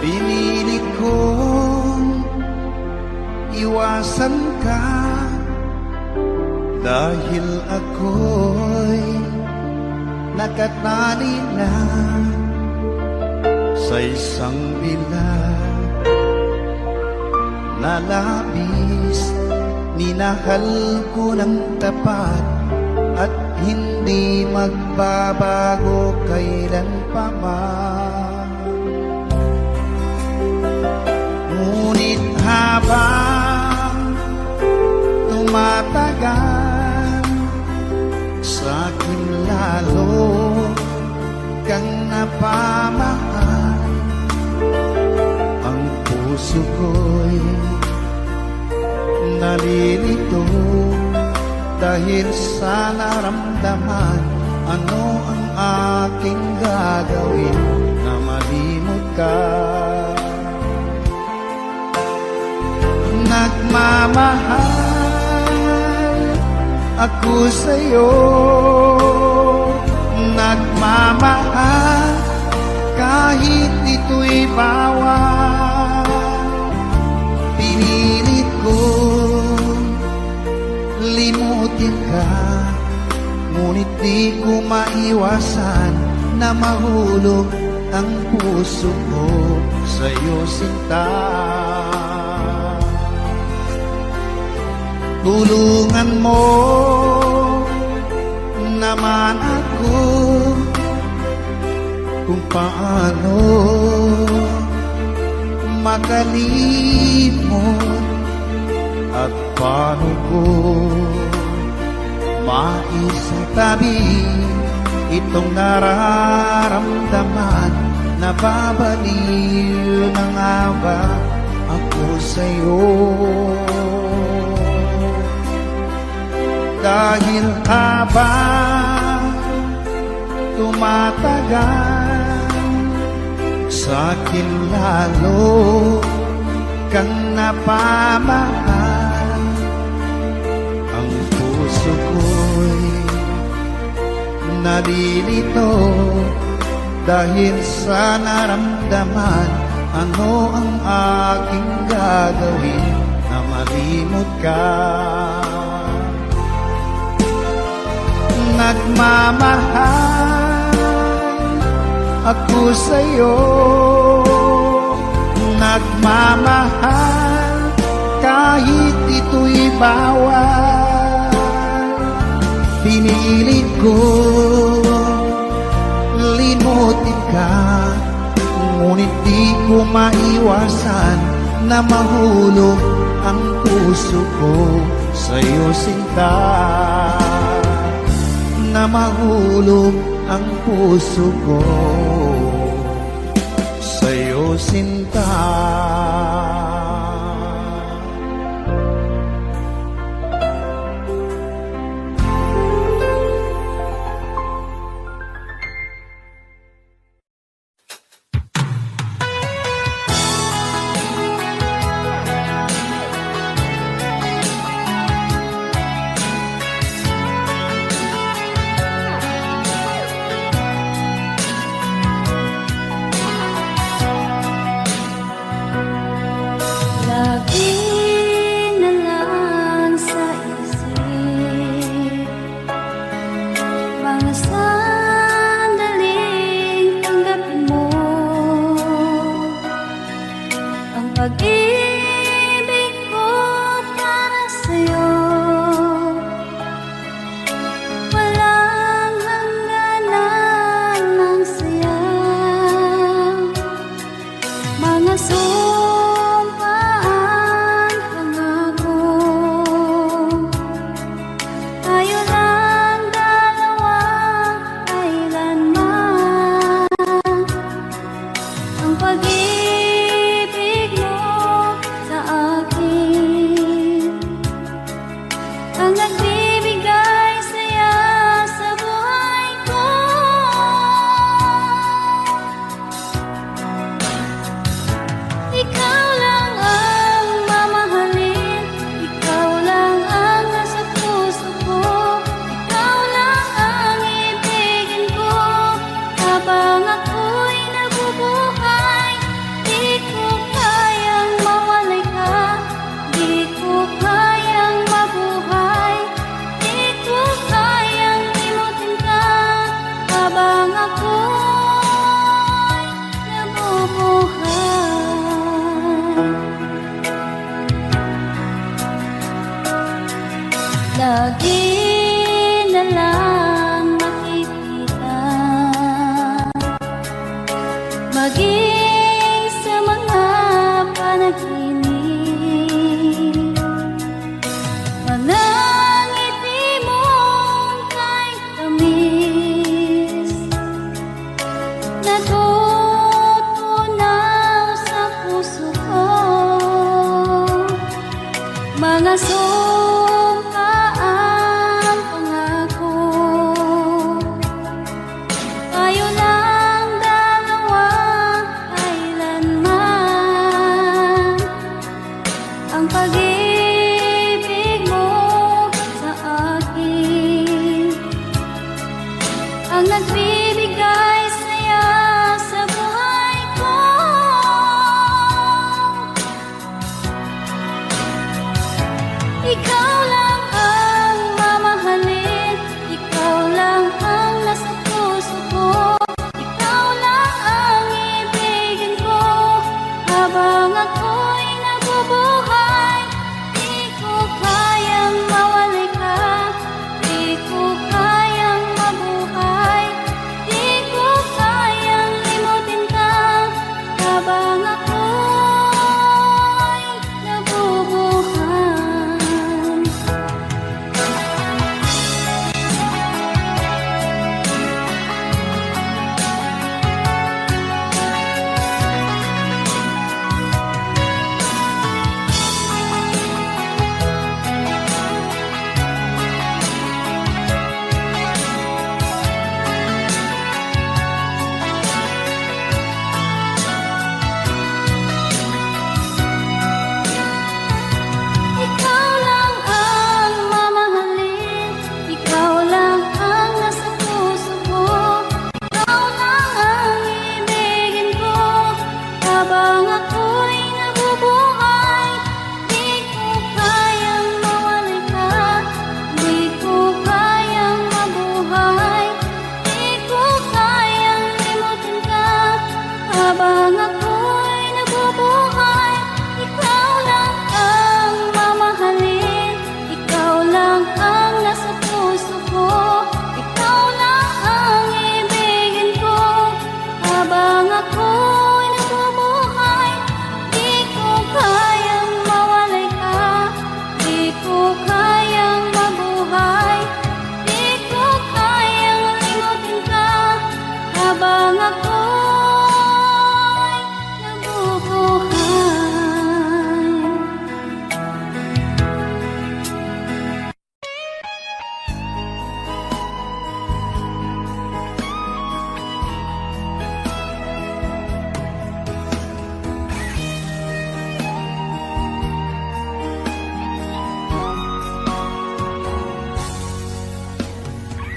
Pinilit kong iwasan ka dahil ako'y nakatali na sa isang bilag na labis. Minahal ko ng tapat at hindi magbabago kailan pa man. Ngunit habang tumatagal, sa'kin lalo kang napamahal. Ang puso ko'y nalilito dahil sa naramdaman. Ano ang aking gagawin na malimot ka? Nagmamahal ako sa'yo, nagmamahal kahit ito'y bawal. Pinilit ko limutin ka, ngunit di ko maiwasan na mahulog ang puso ko sa'yo, sinta. Tulungan mo naman ako kung paano makalimot at paano ko maisatabi itong nararamdaman. Nababaliw na nga ba ako sa'yo? Dahil habang tumatagal, sa'kin lalo kang napamahal. Ang puso ko'y nalilito dahil sa naramdaman. Ano ang aking gagawin na malimot ka? Nagmamahal ako sa'yo, nagmamahal kahit ito'y bawal. Pinilit ko limutin ka, ngunit di ko maiwasan na mahulog ang puso ko sa'yo, sinta. Na mahulog ang puso ko sa'yo, sinta. maging sa mga panaginip. Mga ngiti mong kahit tamis, natutunaw sa puso ko. Mga sumpaan pangako, tayo lang dalawa kailanman. Ang pag-ibig mo sa akin ang nagbibigay saya sa buhay ko. Ikaw lang ang mamahalin, ikaw lang ang nasa puso ko, ikaw lang ang ibigin ko. Habang ako'y nabubuhay, di ko kayang mawalay ka, di ko kayang mabuhay, di ko kayang limutin ka. Habang ako'y nabubuhay. Ikaw lang ang mamahalin, ikaw lang ang nasa puso ko, ikaw lang ang ibigin ko. Habang ako'y nabubuhay, di ko kayang mawalay ka, di ko kayang mabuhay, di ko kayang limutin ka. Habang ako'y nabubuhay, ikaw lang ang mamahalin, ikaw lang ang nasa puso ko, ikaw lang ang ibigin ko. Habang ako'y nabubuhay, di ko kayang mawalay ka, di ko kayang mabuhay, di ko kayang limutin ka. Habang ako'y nabubuhay.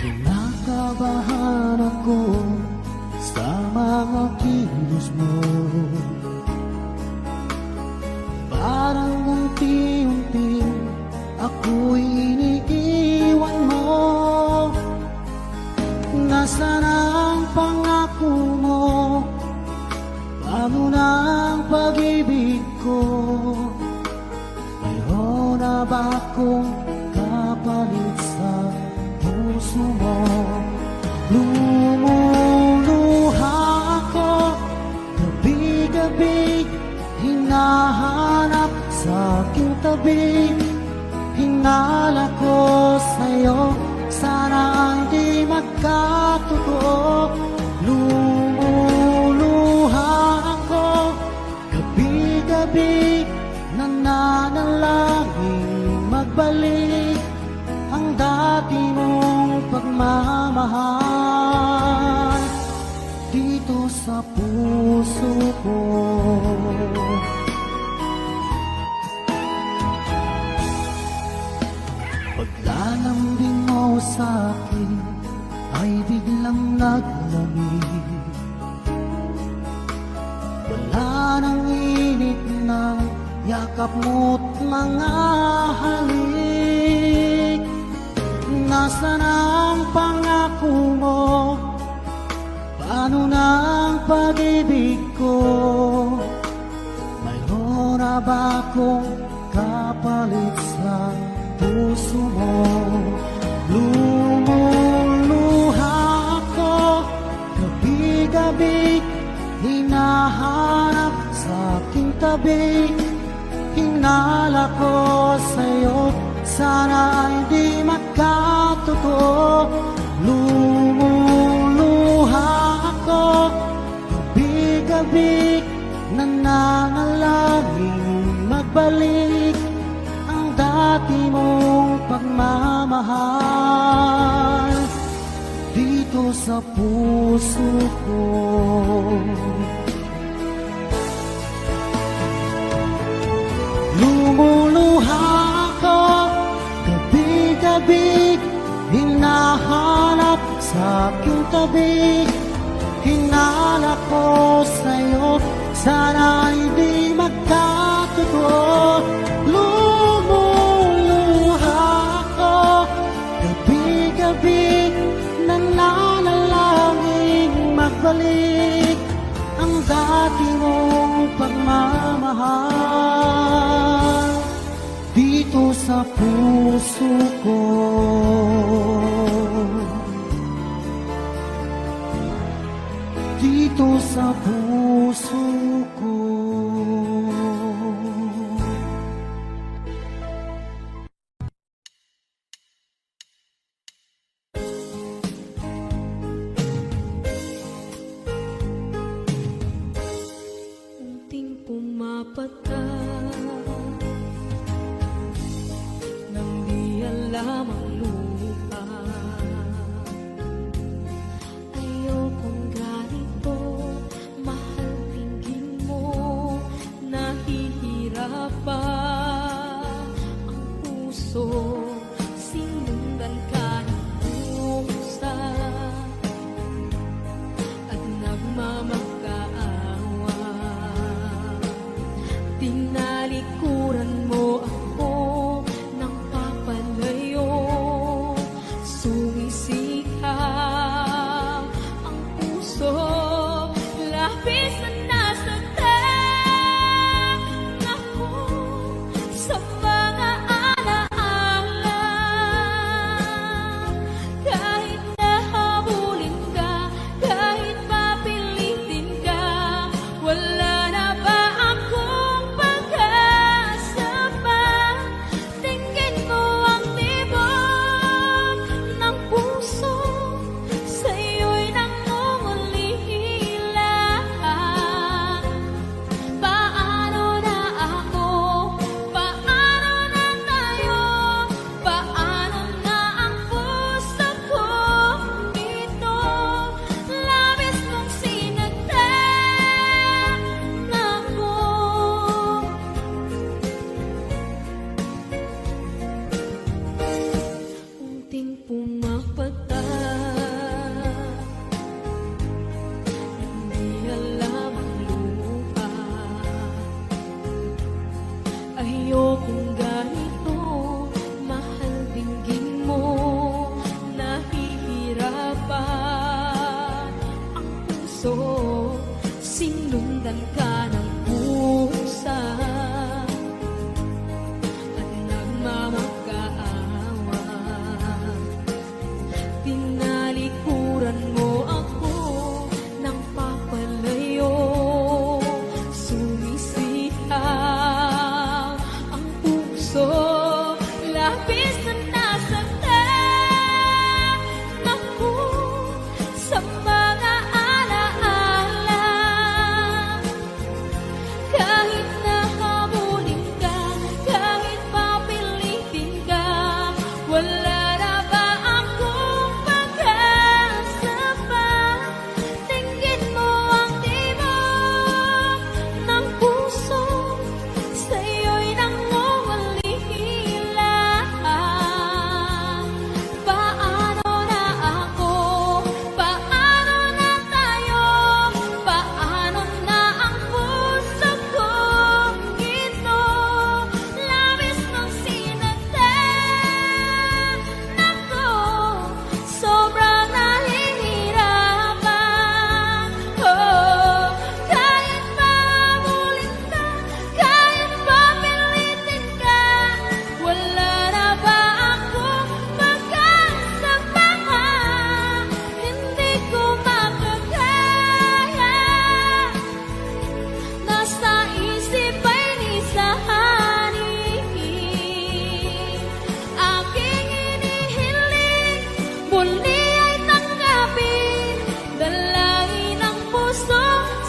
Kinakabahan ako sa mga kilos mo. Parang unti-unti ako'y iniiwan mo. Nasaan ang pangako mo? Paano na ang pag-ibig ko? Mayroon na ba akong kapalit sa puso mo? Lumuluha ako gabi-gabi, hinahanap sa aking tabi. Hinala ko sa'yo, sana hindi magkatotoo. Lumuluha ako gabi-gabi, nananalangin magbalik ang dati mong pagmamahal dito sa puso ko. Paglalambing mo sa'kin ay biglang naglamig. Wala nang init ng yakap mo't mga halik. Nasaan ang pangako mo? Paano na ang pag-ibig ko? Mayroon na ba akong kapalit sa puso mo? Lumuluha ako gabi-gabi, hinahanap sa aking tabi. Hinala ko sa'yo, sana ay di magkatotoo. Lumuluha ako, gabi-gabi, nananalangin magbalik ang dati mong pagmamahal dito sa puso ko. Lumuluha ako, gabi-gabi, hinahanap sa aking tabi. Hinala ko sa'yo, sana ay di magkatotoo. Lumuluha ako, gabi-gabi, nananalangin magbalik ang dati mong pagmamahal dito sa puso ko. Dito sa puso ko. Unting pumapata nang di alam ang lupa. Ayokong ganito, mahal tingin mo.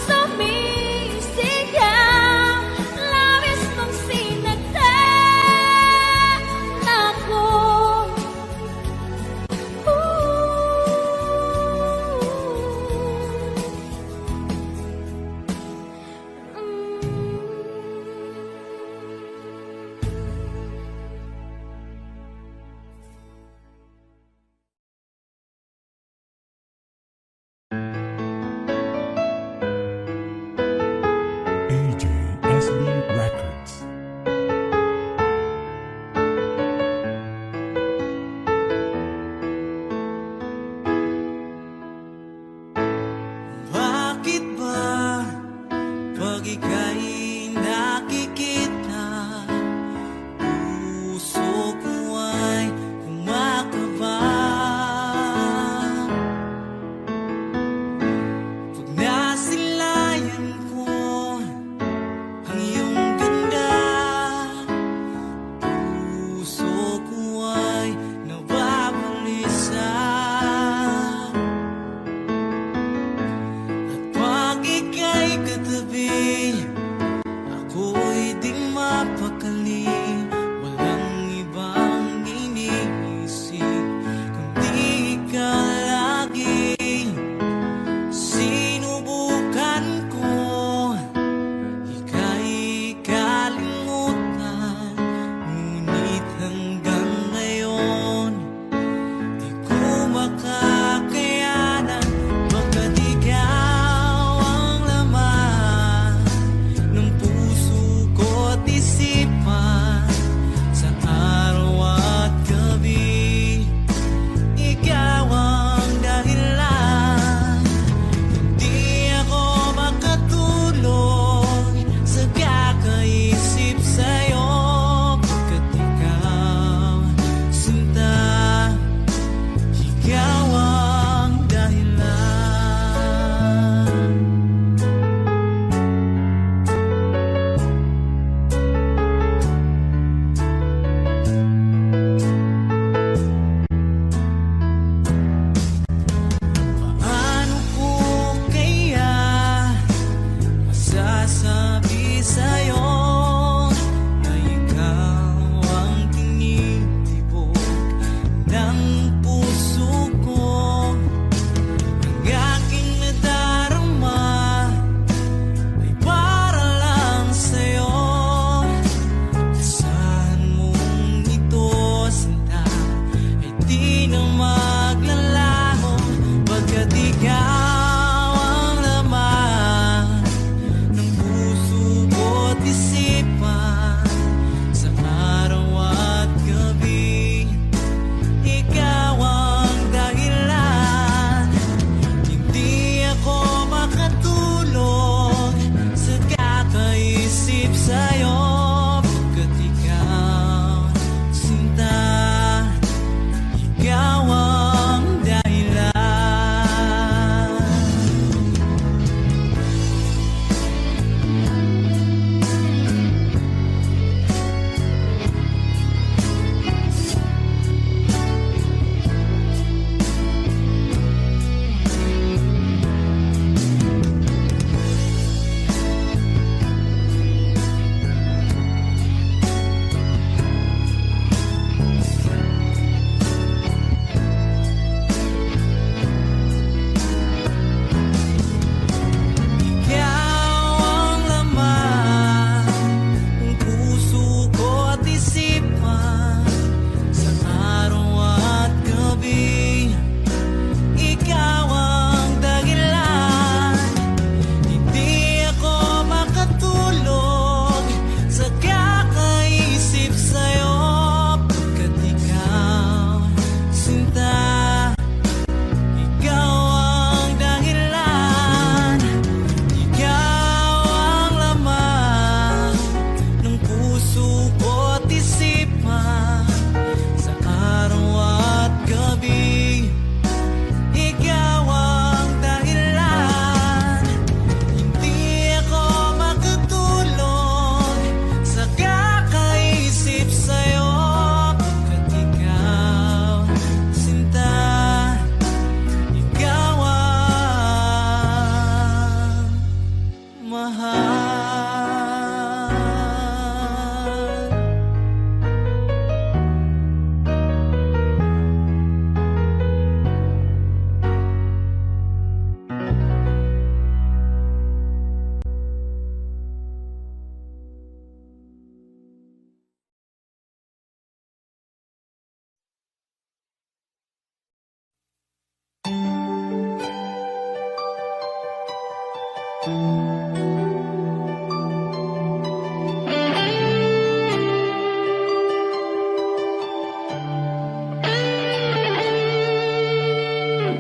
sumisigaw, labis mong sinagdan ako.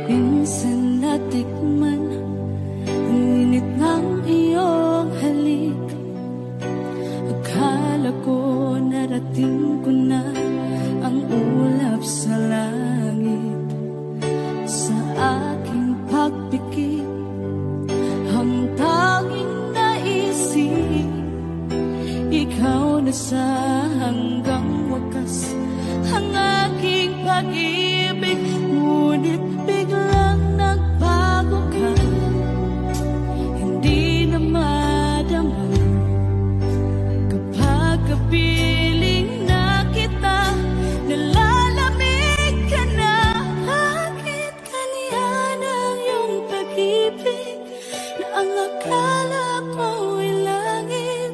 Minsan natikman ang init ng iyong halik. Akala ko narating ko na ang ulap sa langit. Sa aking pagpikit, ang tanging naisip, ikaw na sa hanggang wakas ang aking pag-ibig. Ngunit biglang nagbago ka, hindi na madama kapag kapiling na kita, nalalamig ka na. Bakit kaniyan ang iyong pag-ibig na ang akala ko'y langit?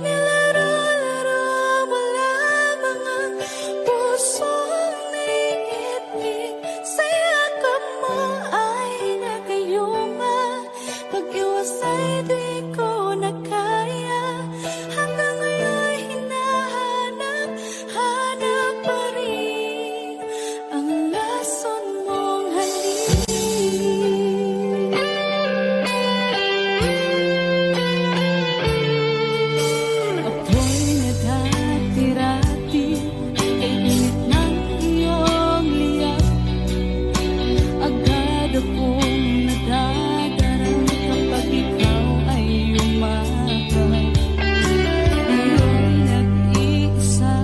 Nilaro-laro mo lamang ang pusong naiibig. Sa yakap mo ay nagayuma, pag-iwas ay di ko na kaya. Hanggang ngayon hinahanap, hanap pa rin ang lason mong halik. Ako'y nagdati-rati kay init ng iyong liyab. Agad akong nadadarang kapag ikaw ay umaga. Ngayon nag-iisa,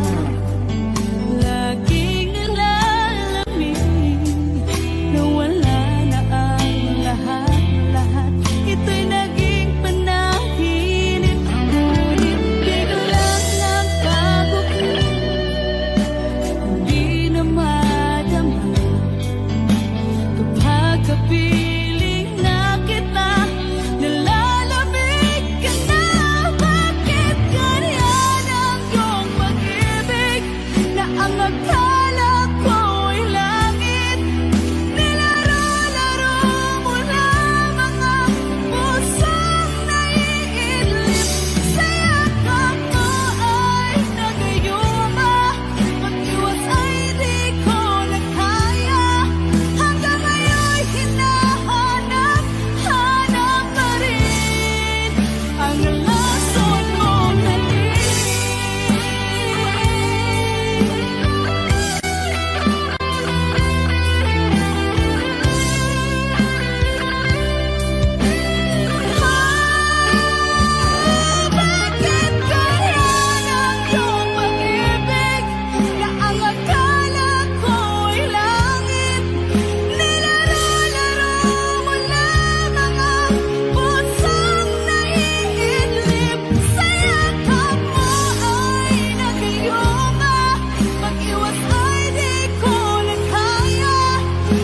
laging nalalamig, nawala na ang lahat-lahat. Ito'y naging panaginip, ngunit biglang nagbago ka, hindi na madama kapag kapiling na kita, nalalamig ka na. Bakit ganyan ang iyong pag-ibig na ang akala ko'y langit? Nilaro-laro mo lamang ang pusong naiidlip. Sa yakap mo ay nagayuma, pag-iwas ay di ko na kaya. Hanggang ngayon hinahanap, hanap pa rin ang lason mong halik. Bakit ganyan ang iyong pag-ibig na ang akala ko'y langit? Nilaro-laro mo lamang ang pusong naiidlip. Sa yakap mo ay nagayuma, pag-iwas ay di ko na kaya.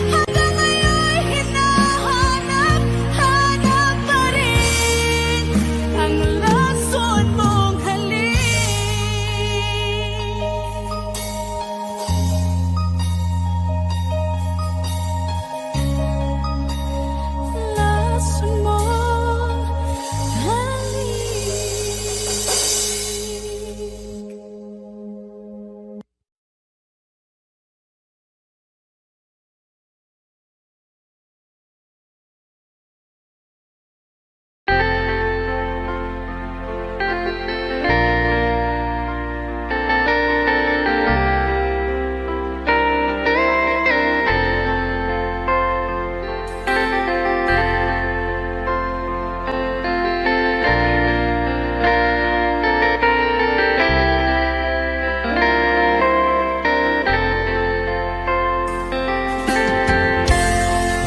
Hanggang ngayon hinahanap, hanap pa rin ang lason mong halik. Lason mong halik.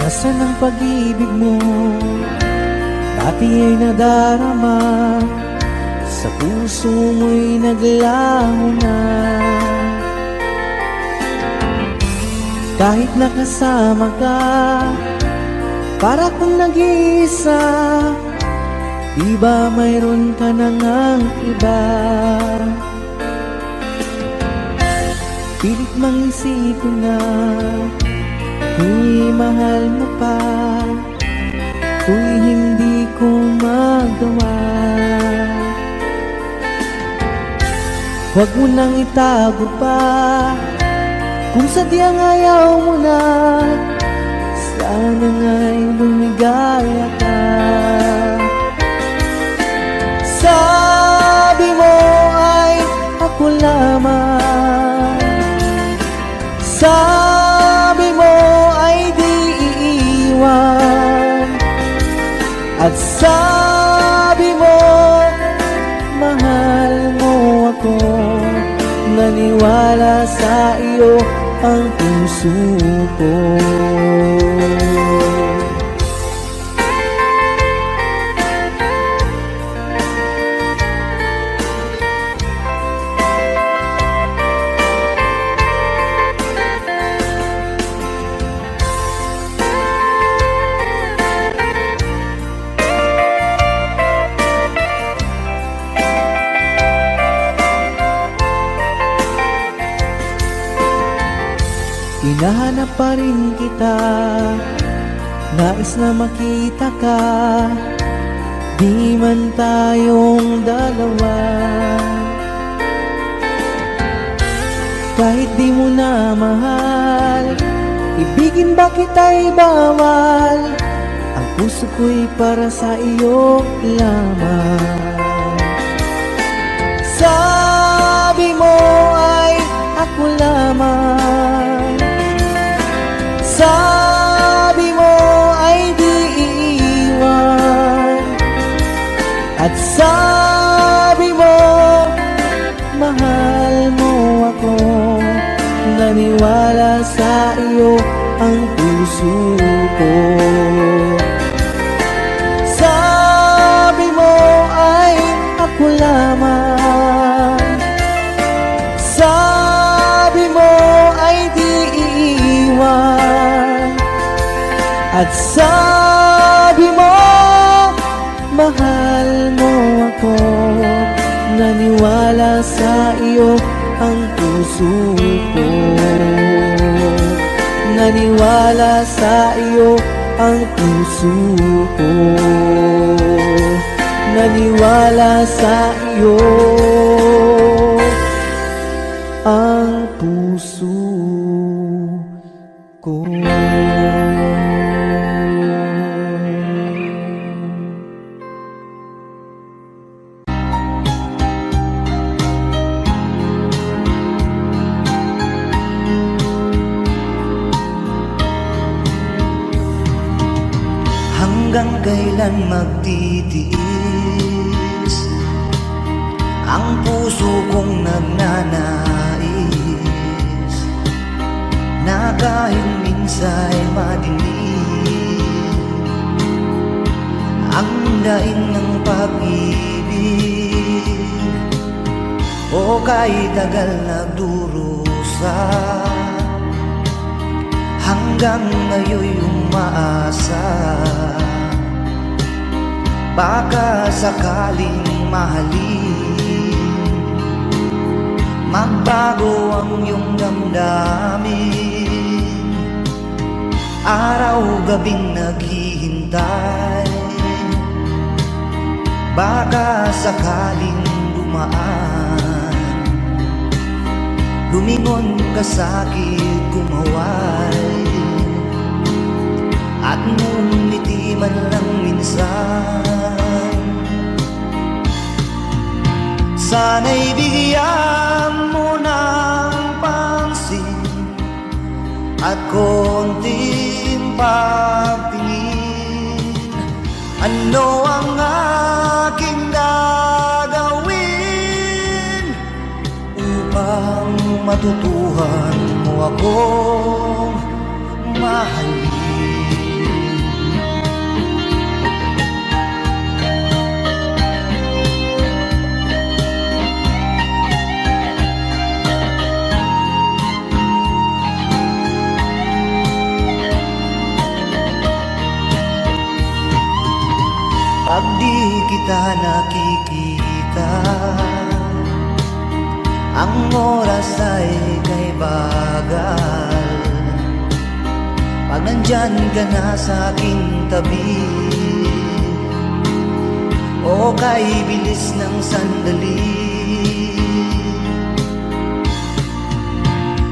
Nasaan ang pag-ibig mo? Dati ay nadarama, sa puso mo'y naglaho na. Kahit nakasama ka, para kung nag-iisa, di ba mayroon ka na ngang iba? Pilit mang isipin na di mahal mo pa, kung hindi ko magawa. Huwag mo nang itago pa, kung sadyang ayaw mo na, sana nga'y lumigaya ka. Sabi mo ay ako lamang, sabi mo ay di iiwan, at sabi mo mahal mo ako. Naniwala sa iyo ang puso ko. Hinahanap pa rin kita, nais na makita ka, di man tayong dalawa. Kahit di mo na mahal, ibigin ba kita'y bawal? Ang puso ko'y para sa iyo lamang. Sabi mo ay ako lamang, sabi mo ay di iiwan, at sabi mo mahal mo ako. Naniwala sa iyo ang puso ko. Sabi mo ay ako lamang, sabi mo ay di iiwan, at sabi mo mahal mo ako. Naniwala sa iyo ang puso ko. Naniwala sa iyo ang puso ko. Naniwala sa iyo ang puso ko. Hanggang kailan magtitiis ang puso kong nagnanais, na kahit minsa'y madilim ang daing ng pag-ibig, o kahit tagal nagdurusa, hanggang ngayon'y umaasa. Baka sakaling mahalin, magbago ang iyong damdamin. Araw-gabing naghihintay, baka sakaling dumaan, lumingon ka sa'kin, kumaway, at ngumiti man lang minsan. Sana'y bigyan mo ng pansin at konting pagtingin. Ano ang aking gagawin upang matutuhan mo akong mahalin? kita nakikita. Ang oras ay kay bagal pag nandyan ka na sa aking tabi, o kay bilis ng sandali.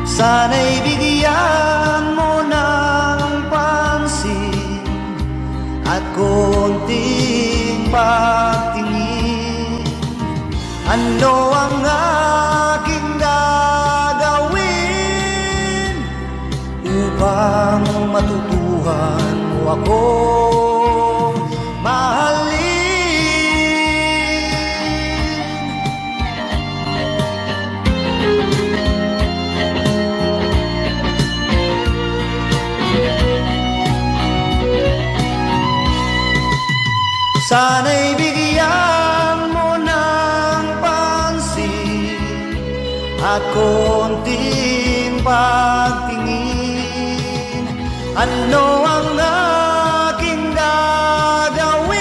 Sana'y bigyan mo ng pansin at konting pagtingin. Ano ang aking gagawin upang matutuhan mo akong mahalin? Sana'y bigyan mo ng pansin at konting pagtingin. Ano ang aking gagawin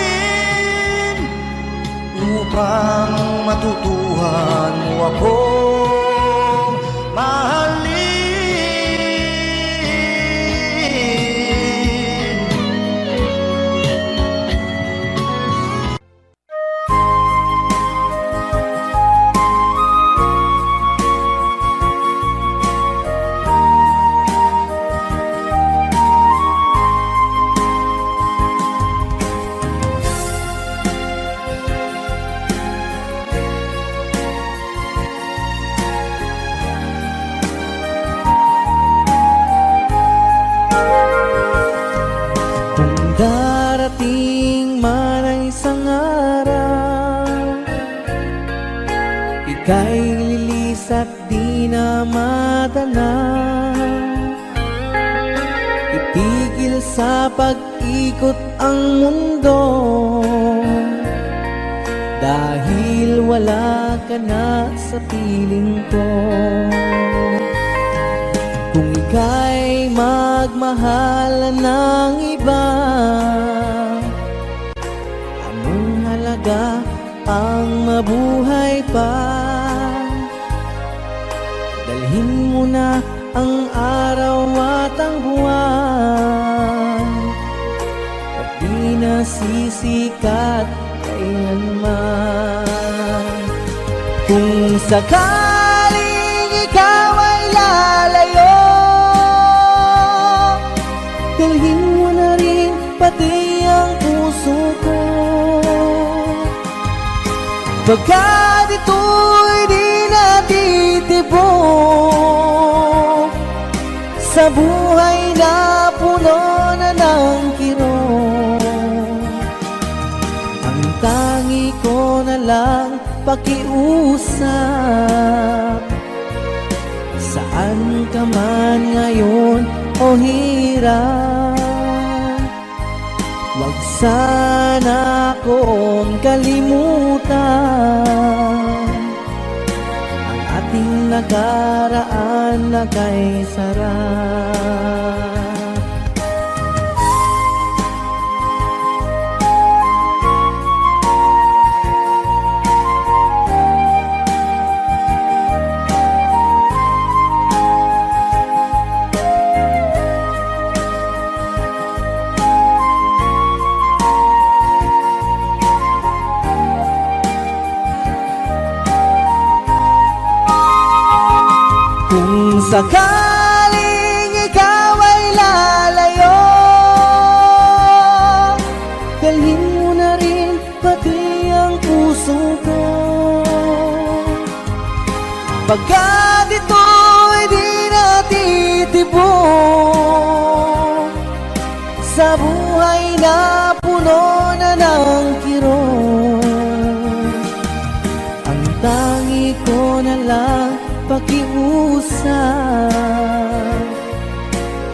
upang matutuhan mo akong mahalin? Darating man ang isang araw, ika'y lilis at di na matanaw. Itigil sa pag-ikot ang mundo, dahil wala ka na sa piling ko. Kung ika'y magmahal ng iba, anong halaga ang mabuhay pa? Dalhin mo na ang araw at ang buwan, at di na sisikat kailanman. Kung sakaling ikaw ay lalayo, dalhin mo na rin pati ang puso ko. Pagkat ito'y di natitibok sa buhay na puno na ng kirot, ang tangi ko na lang pakiusap. Saan ka man ngayon o hirap, wag sana akong kalimutan ang ating nakaraan na kay sarap. Kung sakaling ikaw ay lalayo, dalhin mo na rin pati ang puso ko. Pagkat ito'y di natitibok sa buhay na puno na ng kirot, ang tangi ko na lang pakiusap.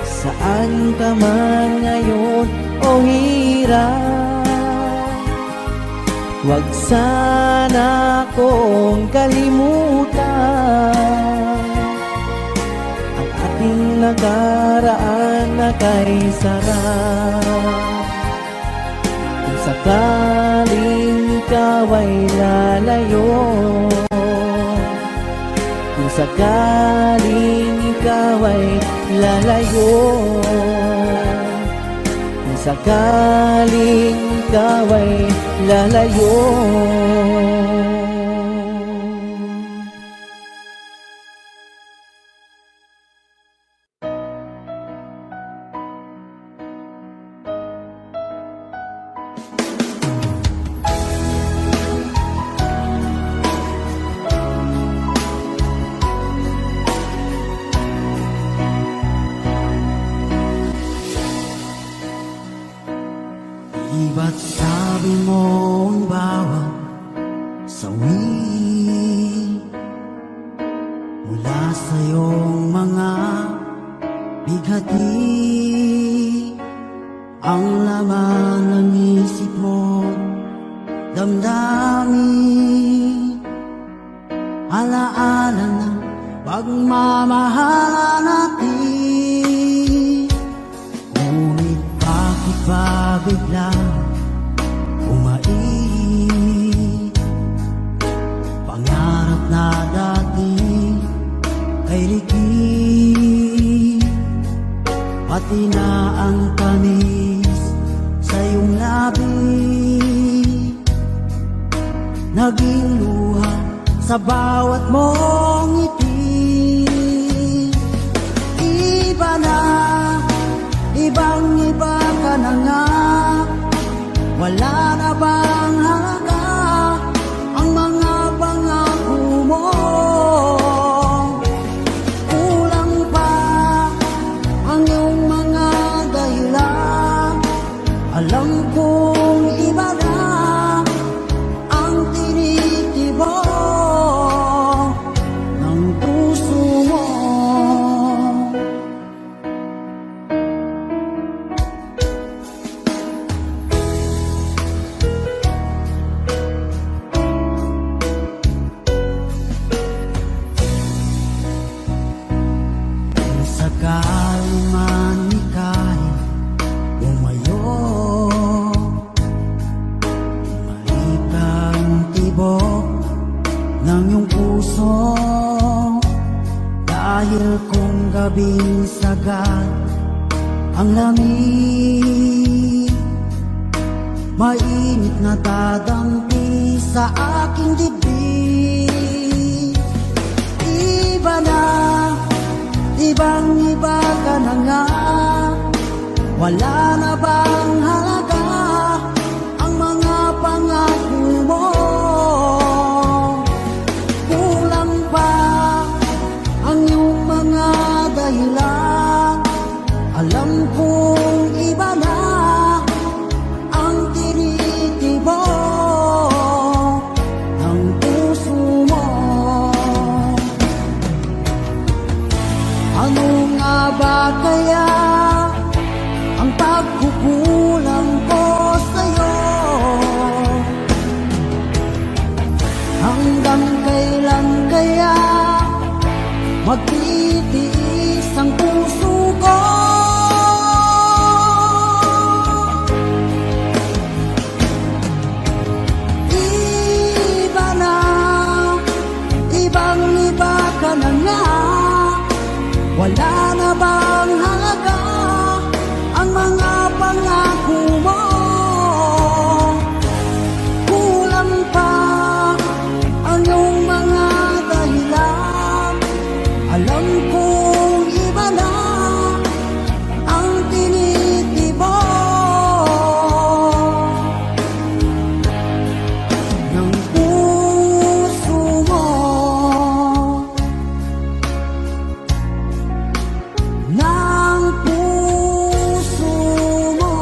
Saan ka man ngayon o hirap, wag sana akong kalimutan ang ating nakaraan na kay sarap. Kung sakaling ikaw ay lalayo, kung sakaling ikaw ay lalayo, kung sakaling ikaw ay lalayo. Di ba't sabi mo ang bawat sawi mula sa iyong mga bighati ang laman ng isip mo, damdamin, alaala ng pagmamahala natin. Ngunit bakit ba biglang umait? Pangarap na dati ay likid, pati na ang tamis sa iyong labi, naging luha sa bawat mong ngiti. Iba na, ibang-iba ka na nga, wala na bang halaga ang mga pangako mo? Kulang pa ang iyong mga dahilan, alam kong iba na ang tinitibok ng puso mo. Kung sakali man ika'y umayo, malik ang tibok ng iyong puso, dahil kung gabing sagad ang lamig, mainit na dadampi sa aking dibdib. Iba na, ibang-iba ka na nga, wala na bang halaga ang mga pangako mo? Kulang pa ang iyong mga dahilan, alam kong iba na ang tinitibok ng puso mo. Ano nga ba kaya ang pagkukulang ko sa'yo? Hanggang kailan kaya magtitiis ang puso ko? Iba na, ibang-iba ka na nga, wala na bang halaga ang mga pangako mo? Kulang pa ang iyong mga dahilan, alam kong iba na ang tinitibok ng puso mo. Ng puso mo.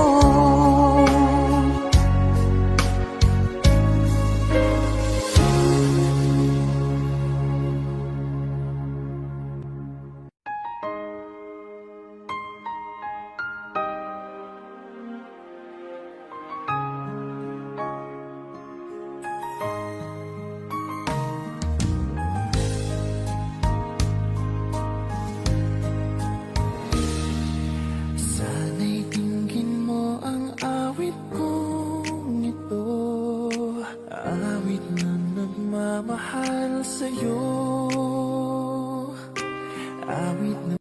Sana'y dinggin mo ang awit kong ito, Awit na nagmamahal sa'yo. Awit na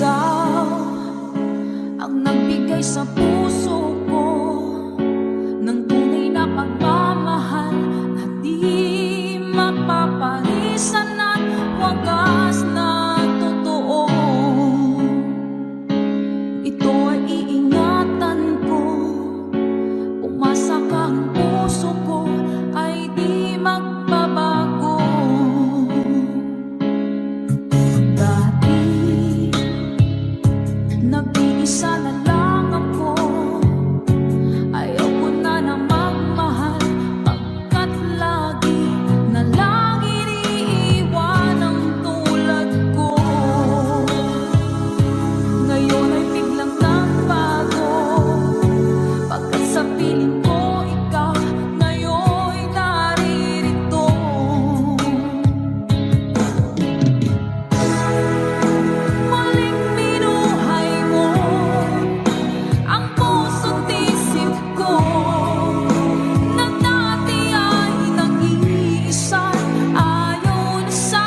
Ikaw ang nagbigay sa puso ko ng tunay na pagmamahal na di mapapalisan at wagas na totoo. Ito ay iingatan ko, umasa ka ang puso ko ay di magbabago. Dati nag-iisa na lang ako, ayaw ko na na magmahal, pagkat lagi na lang iniiwan ang tulad ko. Ngayon ay biglang nagbago, pagkat sa piling ko ikaw ngayon'y naririto. Muling binuhay mo ang puso't isip ko, na dati ay nag-iisa, ayaw na sa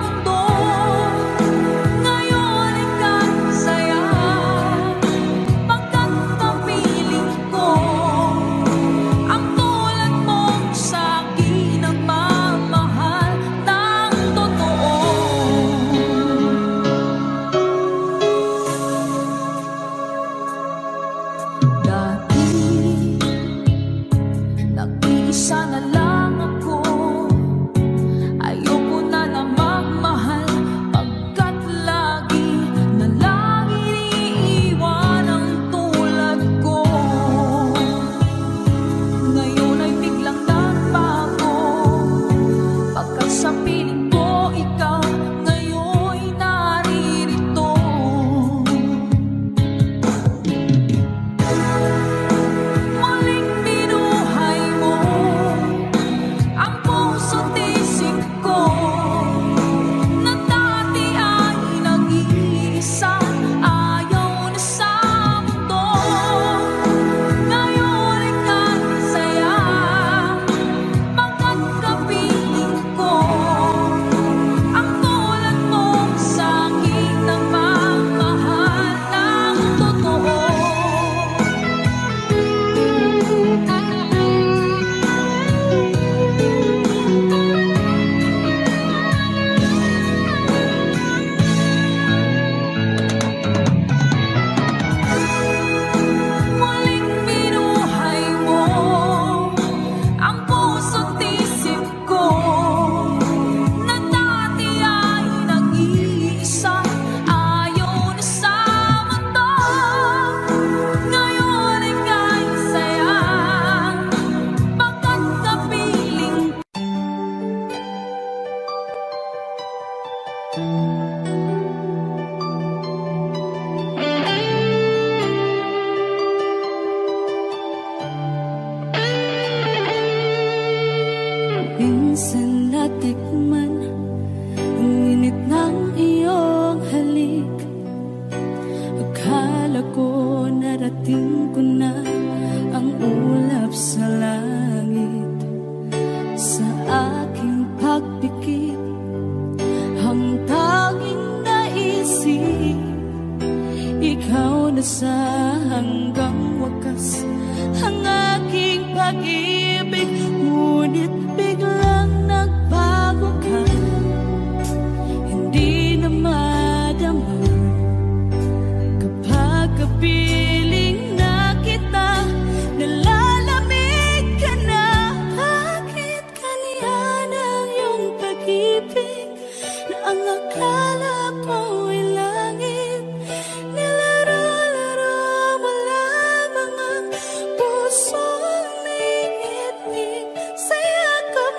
mundo. Ngayon ika'y saya, pagkat kapiling ko ang tulad mong sa'kin nagmamahal ng totoo. Dati, nag-iisa na lang ako, ayoko na na magmahal, pagkat lagi na lang iniiwan ang tulad ko. Ngayon ay biglang nagbago, pagkat sa piling ko ikaw ngayon'y naririto. Muling binuhay mo ang puso't isip ko, na dati ay nag-iisa, ayaw na sa mundo. Ngayon ika'y saya, pagkat kapiling ko ang tulad mong sa'kin nagmamahal ng totoo. Muling binuhay mo ang puso't isip ko, na dati ay nag-iisa, ayaw na sa mundo. Ngayon ika'y saya, pagkat kapiling minsan natikman ang init ng iyong halik. Akala ko narating ko na ang ulap sa langit. Sa aking pagpikit, ang tanging naisip, ikaw na sa hanggang wakas ang aking pag-ibig. Ngunit biglang nagbago ka, hindi na madama kapag kapiling na kita. Nalalamig ka na, bakit ganyan ang iyong pag-ibig, na ang akala ko ay langit. Nilaro-laro mo lamang ang pusong may ngiti sa yakap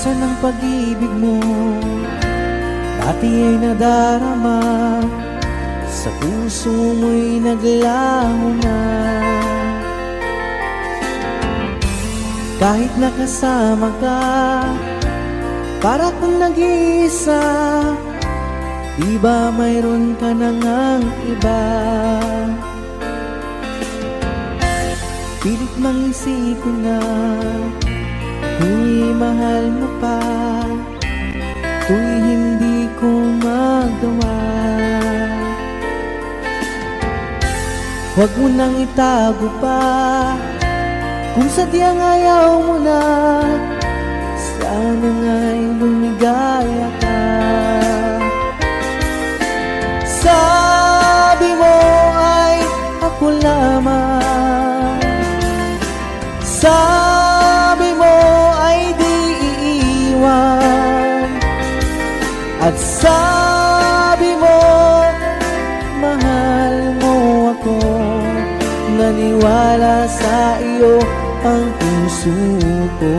Asan ang pag-ibig mo? Dati ay nadarama, sa puso mo'y naglaho na. Kahit nakasama ka, para kang nag-iisa. Di ba mayroon ka na ngang iba? Pilit mang isipin na kung mahal mo pa, to'y hindi ko magawa. Huwag mo nang itago pa, kung sadyang ayaw mo na, sana nga'y lumigaya ka. Sabi mo ay ako lamang, sabi mo ay di iiwan, at sabi mo mahal mo ako. Naniwala sa iyo ang puso ko.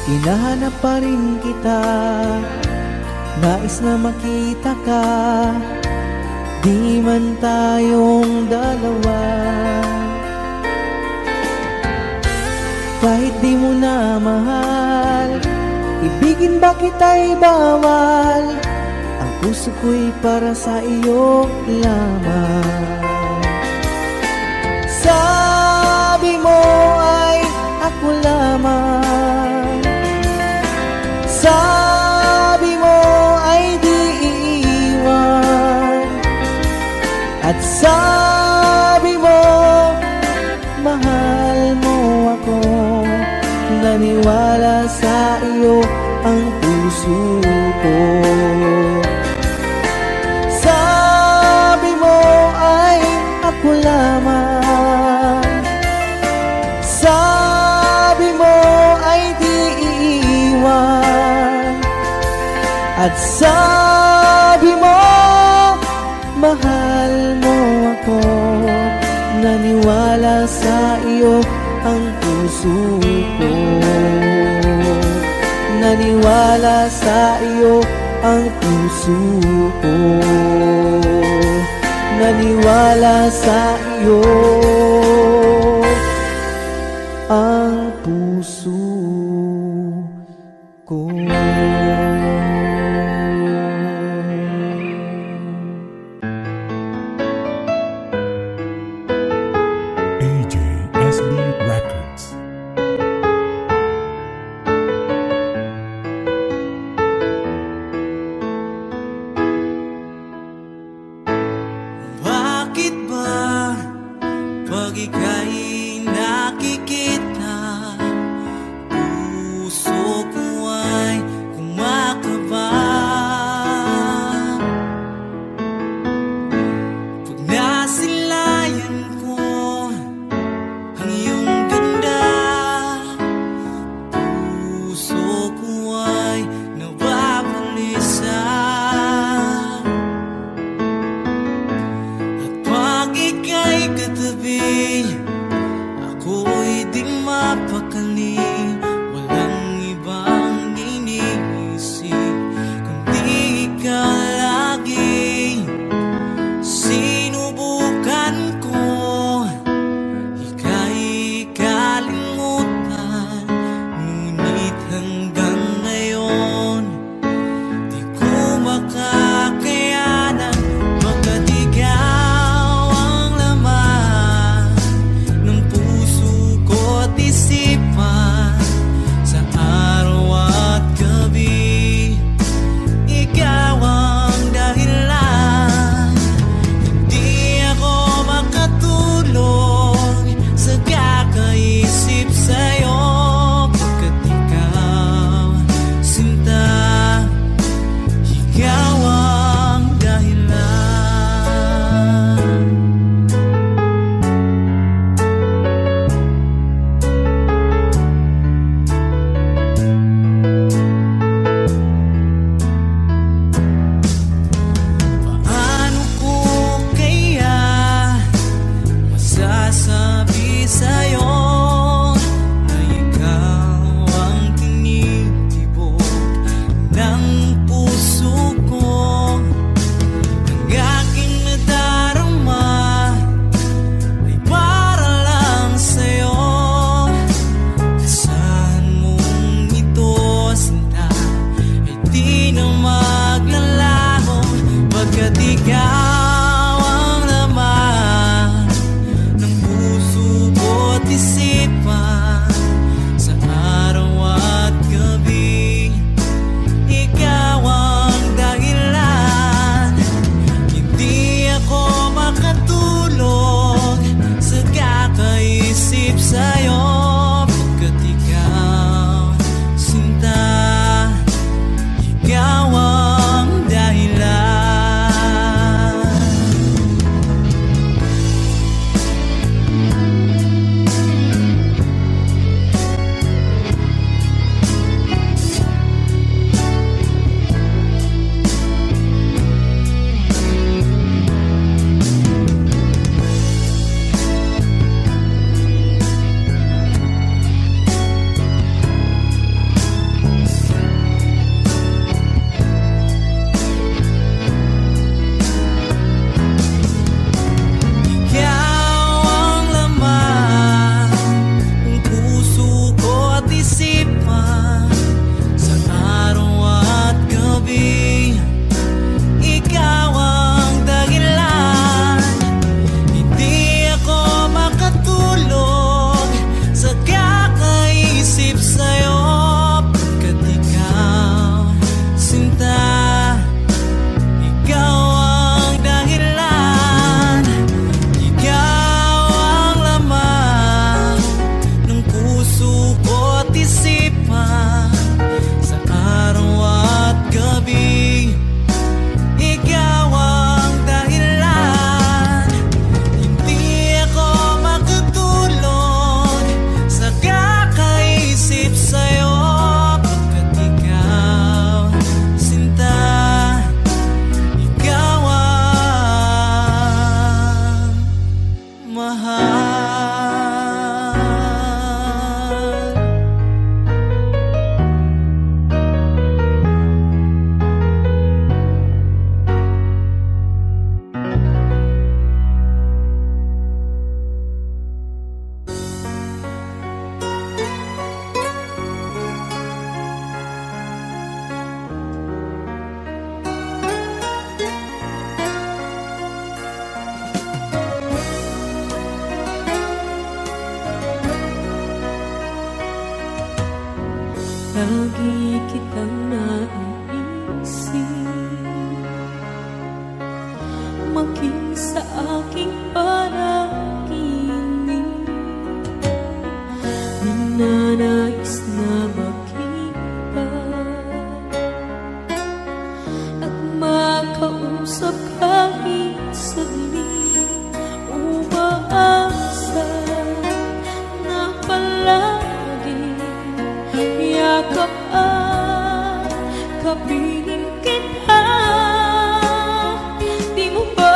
Hinahanap pa rin kita, nais na makita ka, di man tayong dalawa. Kahit di mo na mahal, ibigin ba kita'y bawal? Ang puso ko'y para sa iyo lamang. Sabi mo ay ako lamang, sabi mo ay di iiwan, at sabi mo mahal mo ako. Naniwala sa iyo ang puso ko. Sabi mo ay ako lamang, sabi mo ay di iiwan, at sabi mo mahal mo ako. Naniwala sa iyo ang puso ko. Naniwala sa iyo ang puso ko. Naniwala sa iyo ang puso ko. AJSB Records. Bakit ba pag ika'y nakikita, puso ko ay kumakaba? Pag nasilayan ko ang iyong ganda, puso ko ay nababalisa. At pag ika'y katabi, ako'y nagsasabi sa'yo na ikaw ang tinitibok ng puso ko. Ang aking nadarama ay para lang sa'yo. Asahan mong ito, sinta, ay di na maglalaho, pagkat ikaw ang laman ng puso ko't isipan. Sa araw at gabi, ikaw ang dahilan. Hindi ako makatulog sa kakaisip sa'yo, pagkat ikaw, sinta, ikaw ang dahilan. Ikaw ang laman ng puso ko't isipan. Sa araw at gabi, ikaw ang dahilan. Hindi ako makatulog sa kakaisip sa'yo, pagkat ikaw, sinta, ikaw ang dahilan. Ikaw ang laman ng puso ko't isipan. Sa araw at gabi, ikaw ang dahilan. Hindi ako makatulog sa kakaisip sa'yo, pagkat ikaw, sinta, ikaw ang mahal. Lagi kitang naiisip, maging sa aking panaginip. Ninanais na makita at makausap kahit saglit. Umaasa na palagi yakap at kapiling kita. Di mo ba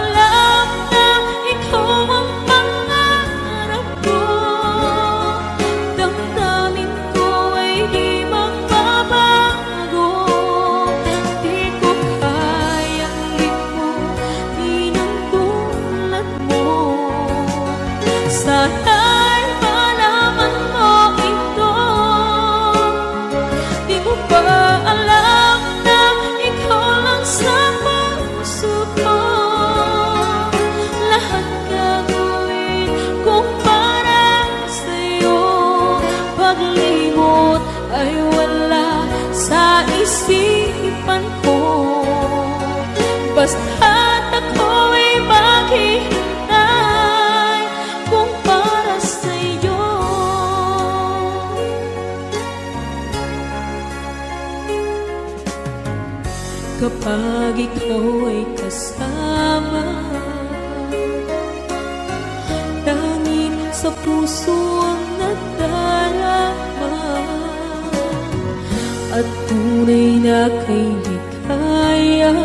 alam na ikaw ang pangarap ko? Damdamin ko ay di magbabago. Di ko kayang limutin ang tulad mo. Sana'y malaman mo ito. Di mo ba alam na ikaw lang sa puso ko? Lahat gagawin ko para sa'yo. Paglimot ay wala sa isipan ko. Basta't ako'y maghihintay kung para sa'yo. Kapag ikaw ay kasama, tanging sa puso ang nadarama, at tunay na kay likaya.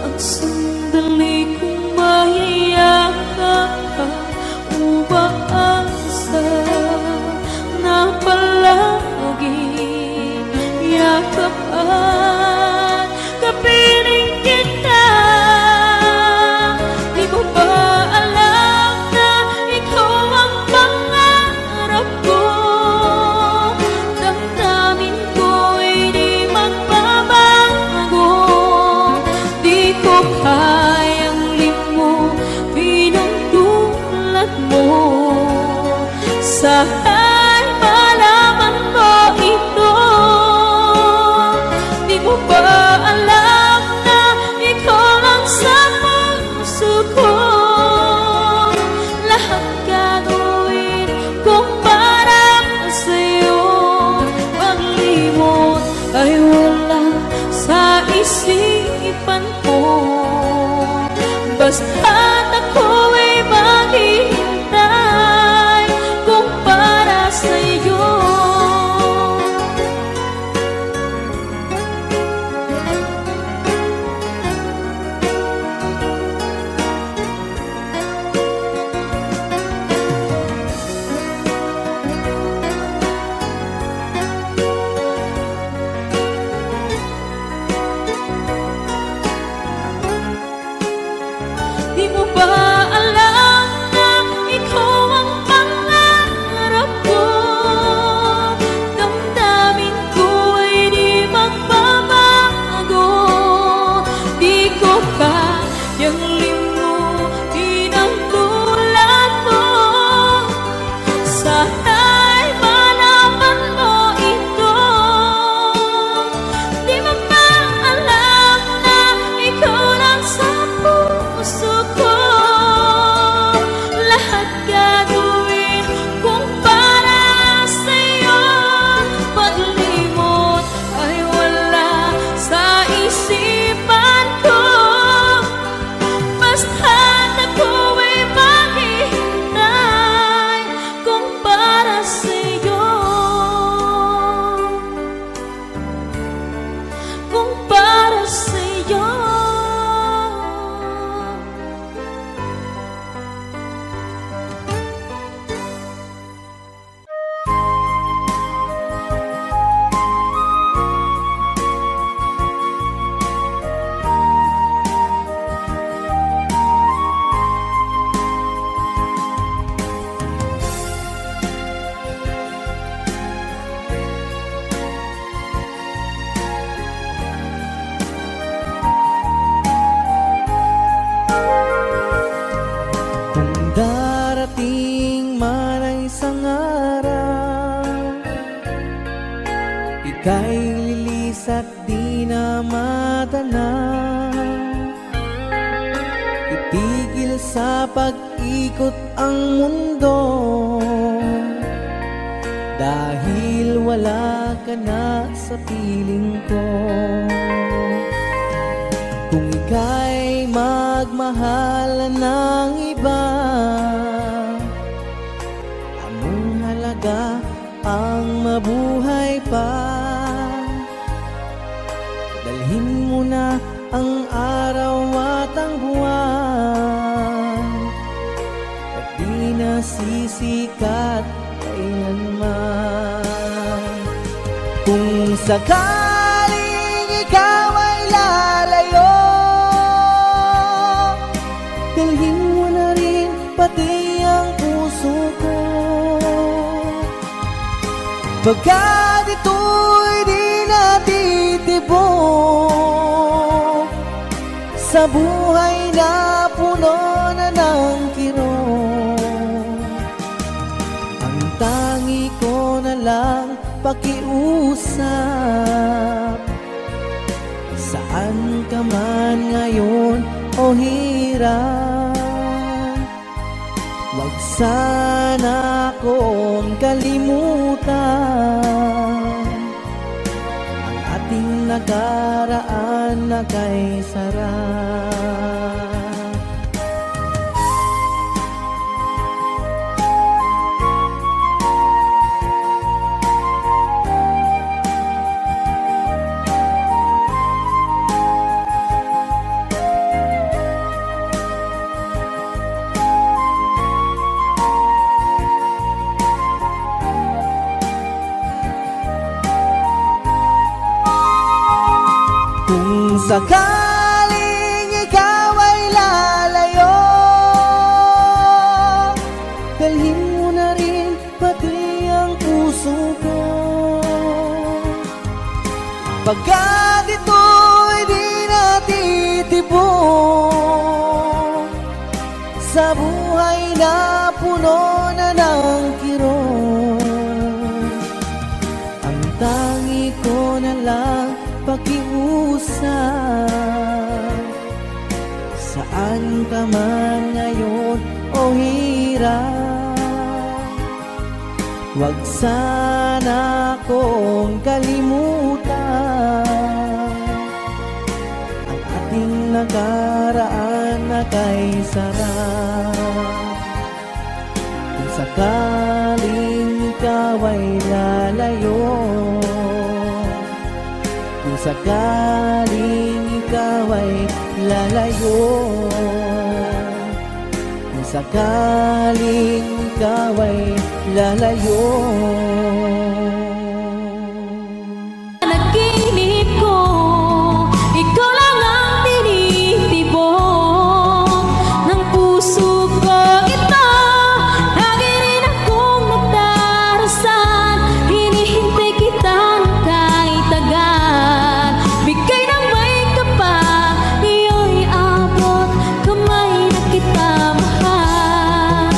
Ang sandali kong mayayari Sana'y malaman mo ito. Di mo ba alam na ikaw lang sa puso ko? Lahat gagawin kung para sa'yo. Paglimot ay wala sa isipan ko. Basta't ako'y maghihintay kung para sa'yo. Di mo ba alam na ikaw ang pangarap ko? Damdamin ko ay di magbabago. Di ko kayang limutin ang tulad mo. Sana'y malaman mo ito. Di mo ba alam na ikaw lang sa puso ko? Lahat gagawin kung para sa'yo. Paglimot ay wala sa isipan ko. Basta't ako'y maghihintay kung para sa'yo. Kung para sa'yo. Kung darating man ang isang araw, ika'y lilis at di na matanaw. Itigil sa pag-ikot ang mundo, dahil wala ka na sa piling ko. Kung ika'y magmahal ng iba, anong halaga ang mabuhay pa? Dalhin mo na ang araw at ang buwan, at di na sisikat kailanman. Kung sakaling ikaw ay lalayo, dalhin mo na rin pati ang puso ko. Pagkat ito'y di natitibok sa buhay na puno na ng kirot. Ang tangi ko na lang pakiusap, saan ka man ngayon o hirap. Huwag sana akong kalimutan ang ating nakaraan na kay sarap. Kung sakaling ikaw ay lalayo, dalhin mo na rin pati ang puso ko. Pagkat ito'y di natitibok sa buhay na puno na ng kirot. ka man ngayon o hirap, wag sana kong kalimutan ang ating nakaraan na kay sarap. Kung sakaling ikaw ay lalayo, kung sakaling ikaw ay lalayo, kung sakaling ikaw ay lalayo. Naginip ko, ikaw lang ang tinitibok ng puso ko. Ito, lagi rin akong nagdarasal, hinihintay kita ng kahit tagal. Bigay ng may kapal, iyo'y abot, kamay na kita mahal.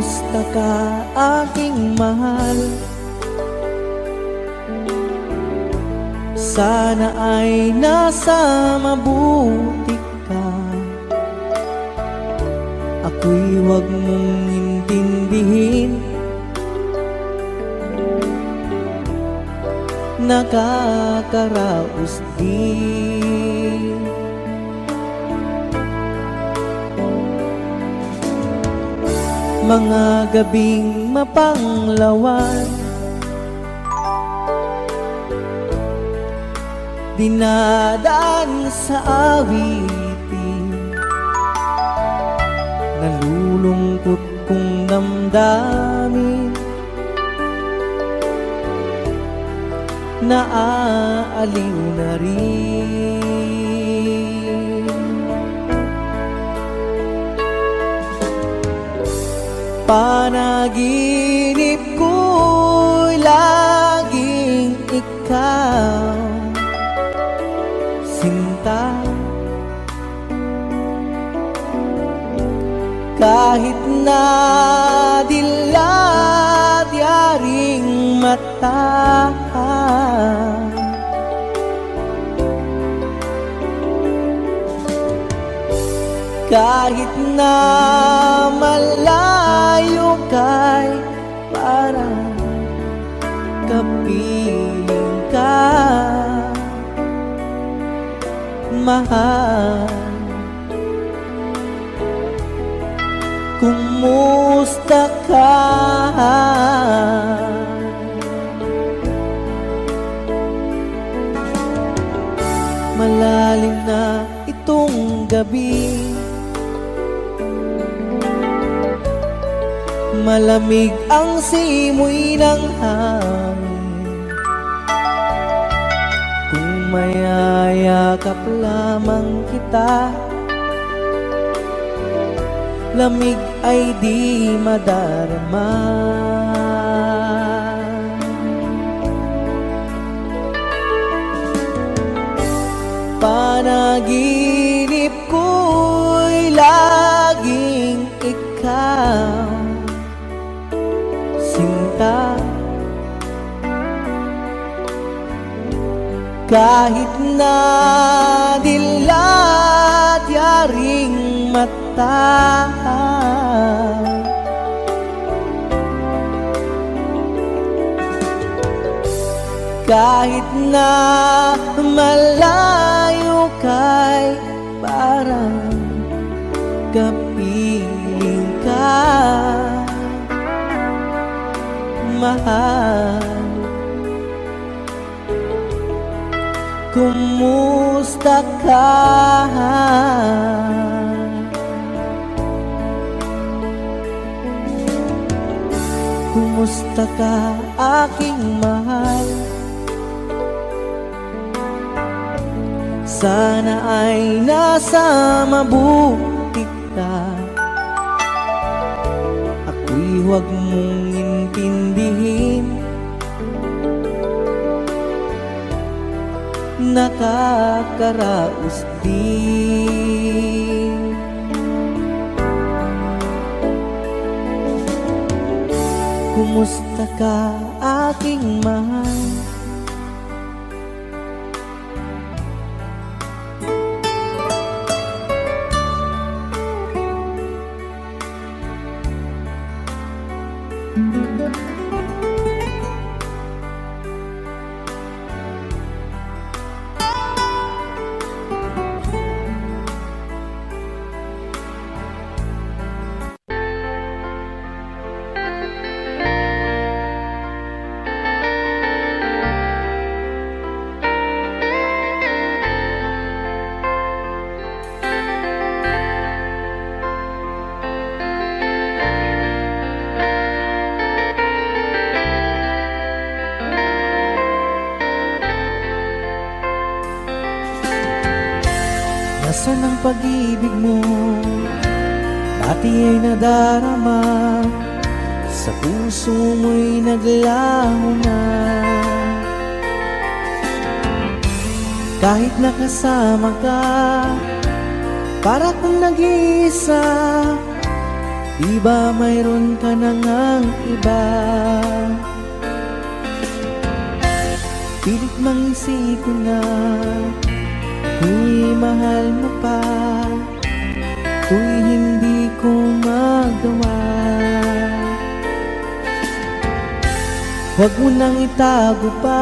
Kumusta ka, aking mahal? Sana ay nasa mabuti ka. Ako'y huwag mong intindihin, nakakaraos din. Mga gabing mapanglawan, dinadaan sa awitin, nalulungkot kong damdamin, naaaliw na rin. Panaginip ko'y laging ikaw, sinta. Kahit na dilat yaring mata, kahit na malayo kay parang kapiling ka, mahal. Kumusta ka? Malalim na itong gabi, malamig ang simoy ng hangin. Kung mayayakap lamang kita, lamig ay di madarama. Panaginip ko'y laging ikaw, sinta. Kahit na dilat yaring mata, kahit na malayo kay parang kapiling ka, mahal. Kumusta ka? Kumusta ka, aking mahal? Sana ay nasa mabuti ka. Ako'y huwag mong intindihin, nakakaraos din. Kumusta ka, aking mahal? Nasaan ang pag-ibig mo? Dati ay nadarama, sa puso mo'y naglaho na. Kahit nakasama ka, para kang nag-iisa, Di ba mayroon ka na ngang iba? Pilit mangisip ko na ako'y mahal mo pa, ako'y hindi ko magawa. Huwag mo nang itago pa,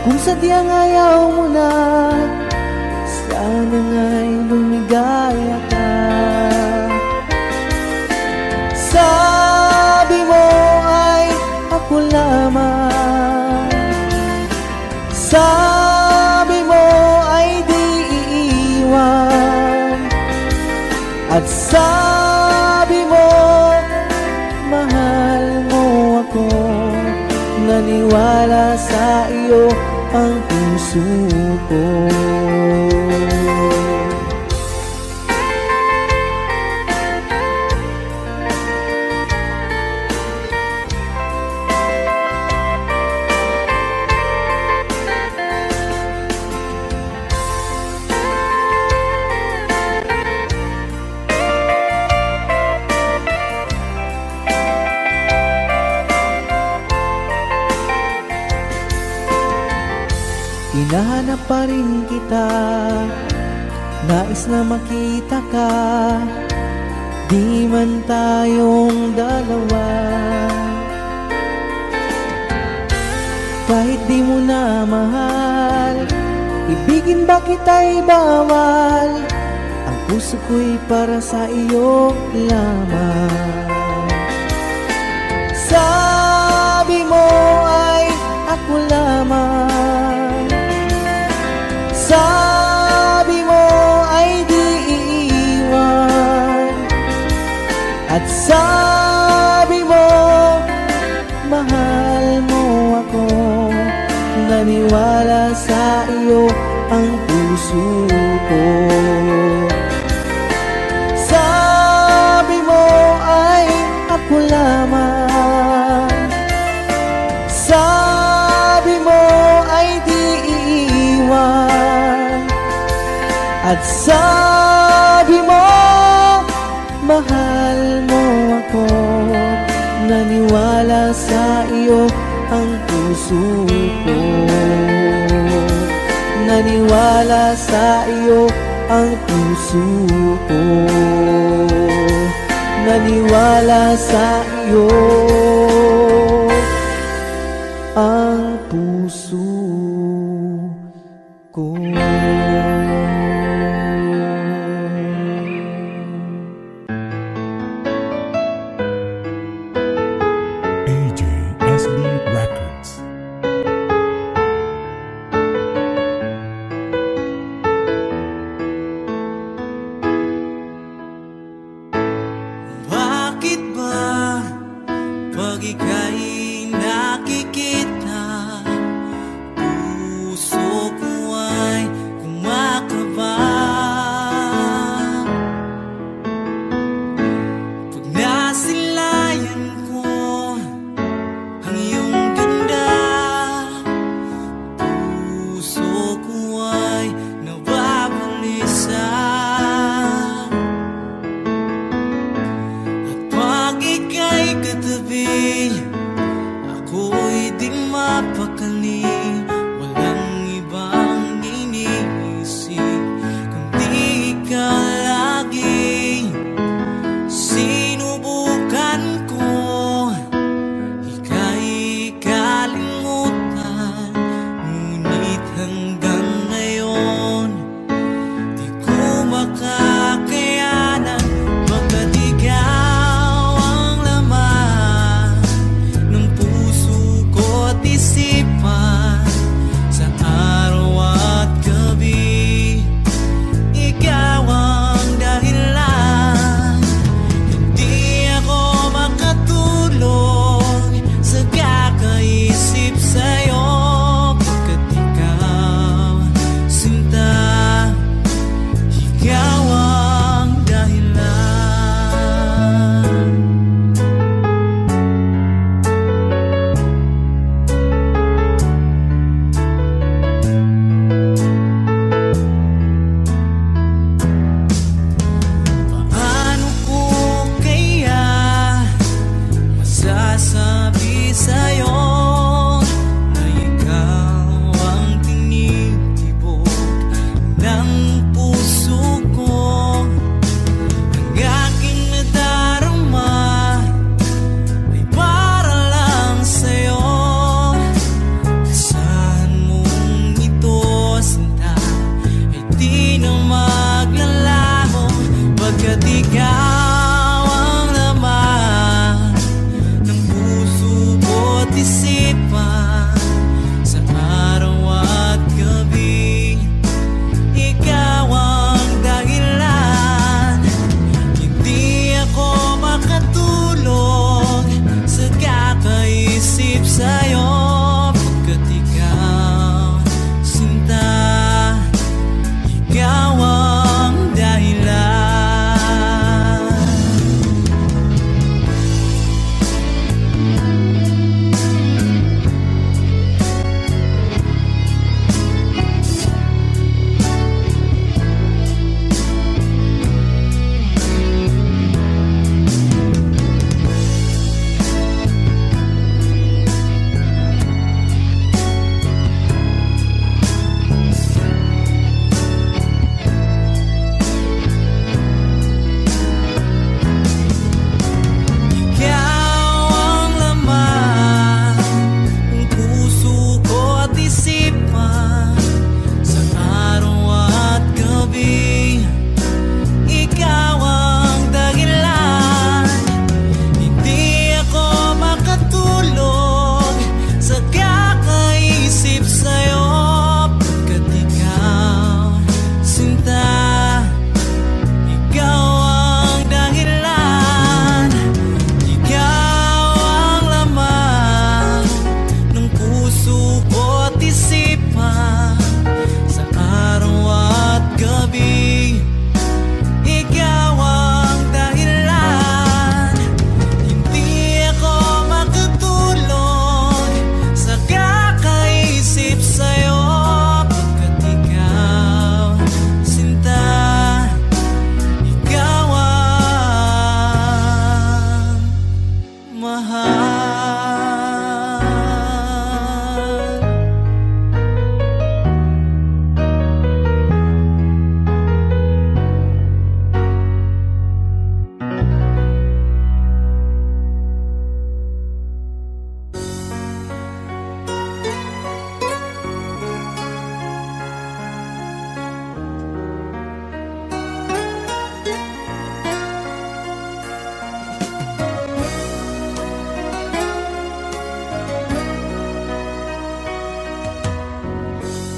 kung sadyang ayaw mo na, sana nga'y lumigaya ka. Sabi mo ay ako lamang, sabi mo ay di iiwan, at sabi mo mahal mo ako. Naniwala sa iyo ang puso ko. Hinahanap pa rin kita, nais na makita ka, di man tayong dalawa. Kahit di mo na mahal, ibigin ba kita'y bawal, ang puso ko'y para sa iyo lamang. Sabi mo ay ako lamang, sabi mo ay di iiwan, at sabi mo mahal mo ako. Naniwala sa iyo ang puso ko. Sabi mo ay ako lamang, sabi mo ay di iiwan, at sabi mo mahal mo ako. Naniwala sa iyo ang puso ko. Naniwala sa iyo ang puso ko. Naniwala sa iyo ang puso ko. AJSB Records. Bakit ba pag ika'y nakikita, puso ko ay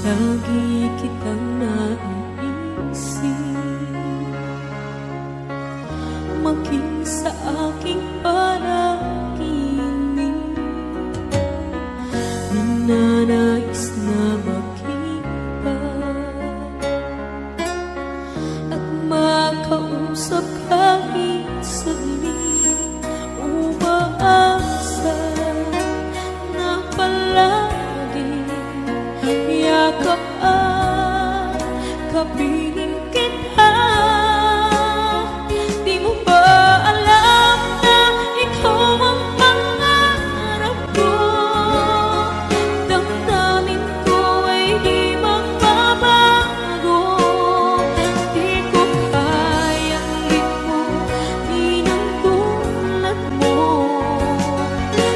Lagi kitang naiisip, maging sa aking panaginip. Ninanais na makita at makausap kahit saglit. Umaasa na palagi yakap at kapiling kita. Di mo ba alam na ikaw ang pangarap ko? Damdamin ko ay di magbabago. Di ko kayang limutin ang tulad mo.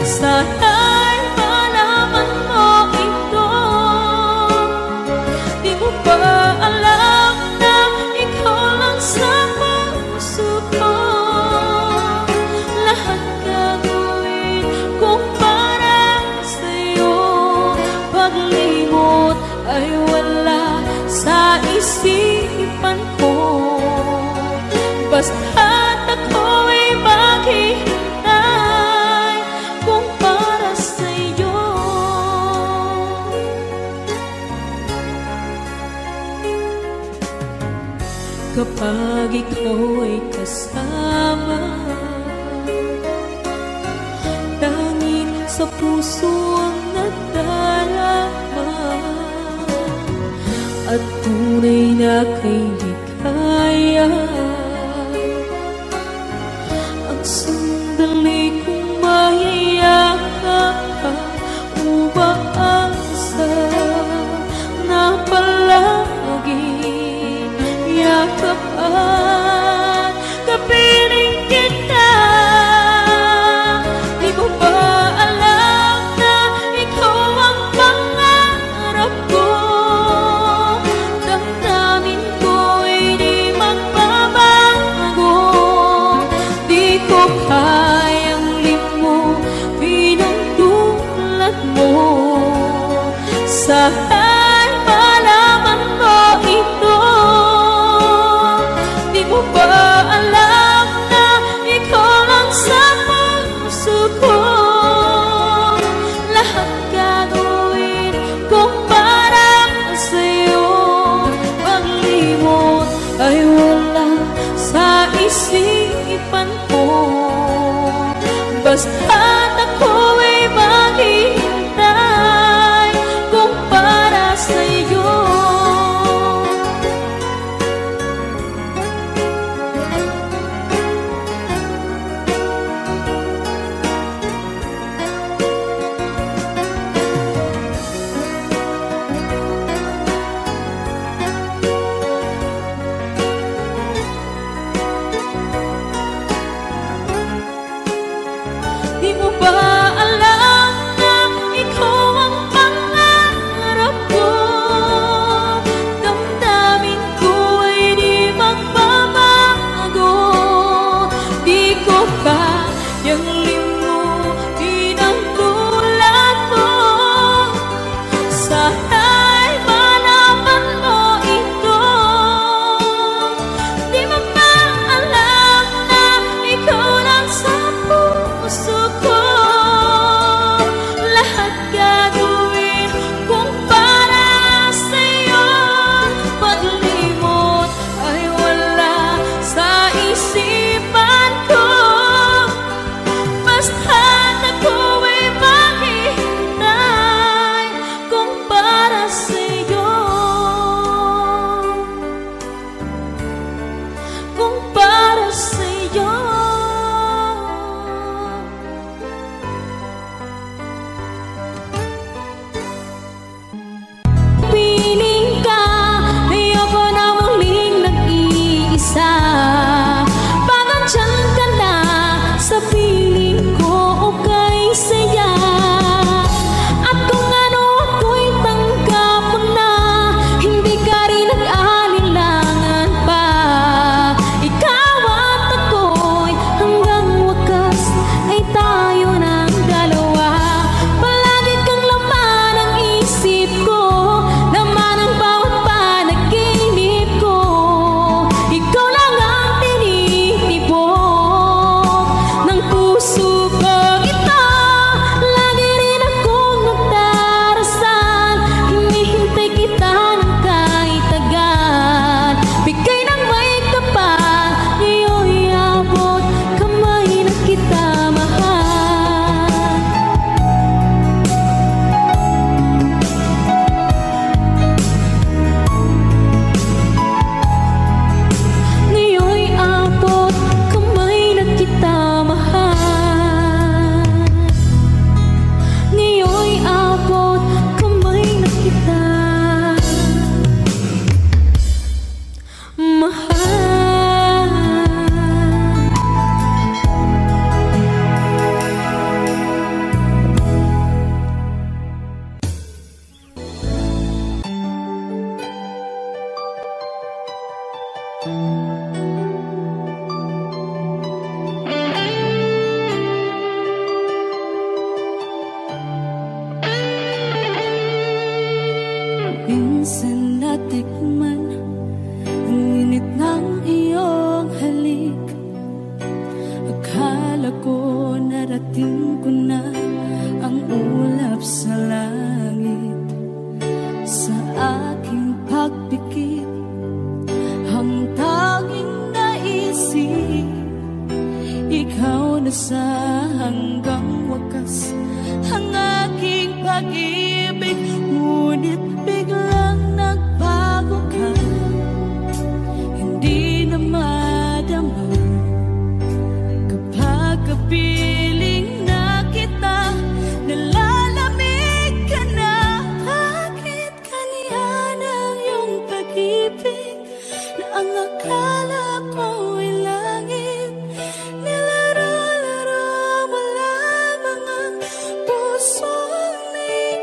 Sana'y malaman mo ito. Di mo ba alam na ikaw lang sa puso ko? Lahat gagawin kong para sa'yo. Paglimot ay wala sa isipan ko. Basta't ako'y maghihintay kung para sa'yo. Kapag ikaw ay kasama, tanging sa puso ang nadarama, at tunay na kay hikaya. Ang sandali kong mayayakap ka, umaasa na palagi yakap at kapiling kita. Di mo ba alam na ikaw ang pangarap ko? Damdamin ko ay di magbabago. Di ko kayang limutin ang tulad mo. Sa'y malaman mo ito. Di mo ba alam na ikaw lang sa puso ko? Lahat gagawin kong para sa'yo. Paglimot ay wala sa isipan ko. Basta't ako'y maghihintay kung para Minsan natikman ang init ng iyong halik. Akala ko narating ko na ang ulap sa langit. Sa aking pagpikit, ang tanging naisip, ikaw na sa hanggang wakas ang aking pag-ibig. Ngunit biglang nagbago ka, hindi na madama kapag kapiling na kita, nalalamig ka na. Bakit kaniyan ang iyong pag-ibig na ang akala ko ay langit? Nilaro-laro mo lamang ang pusong may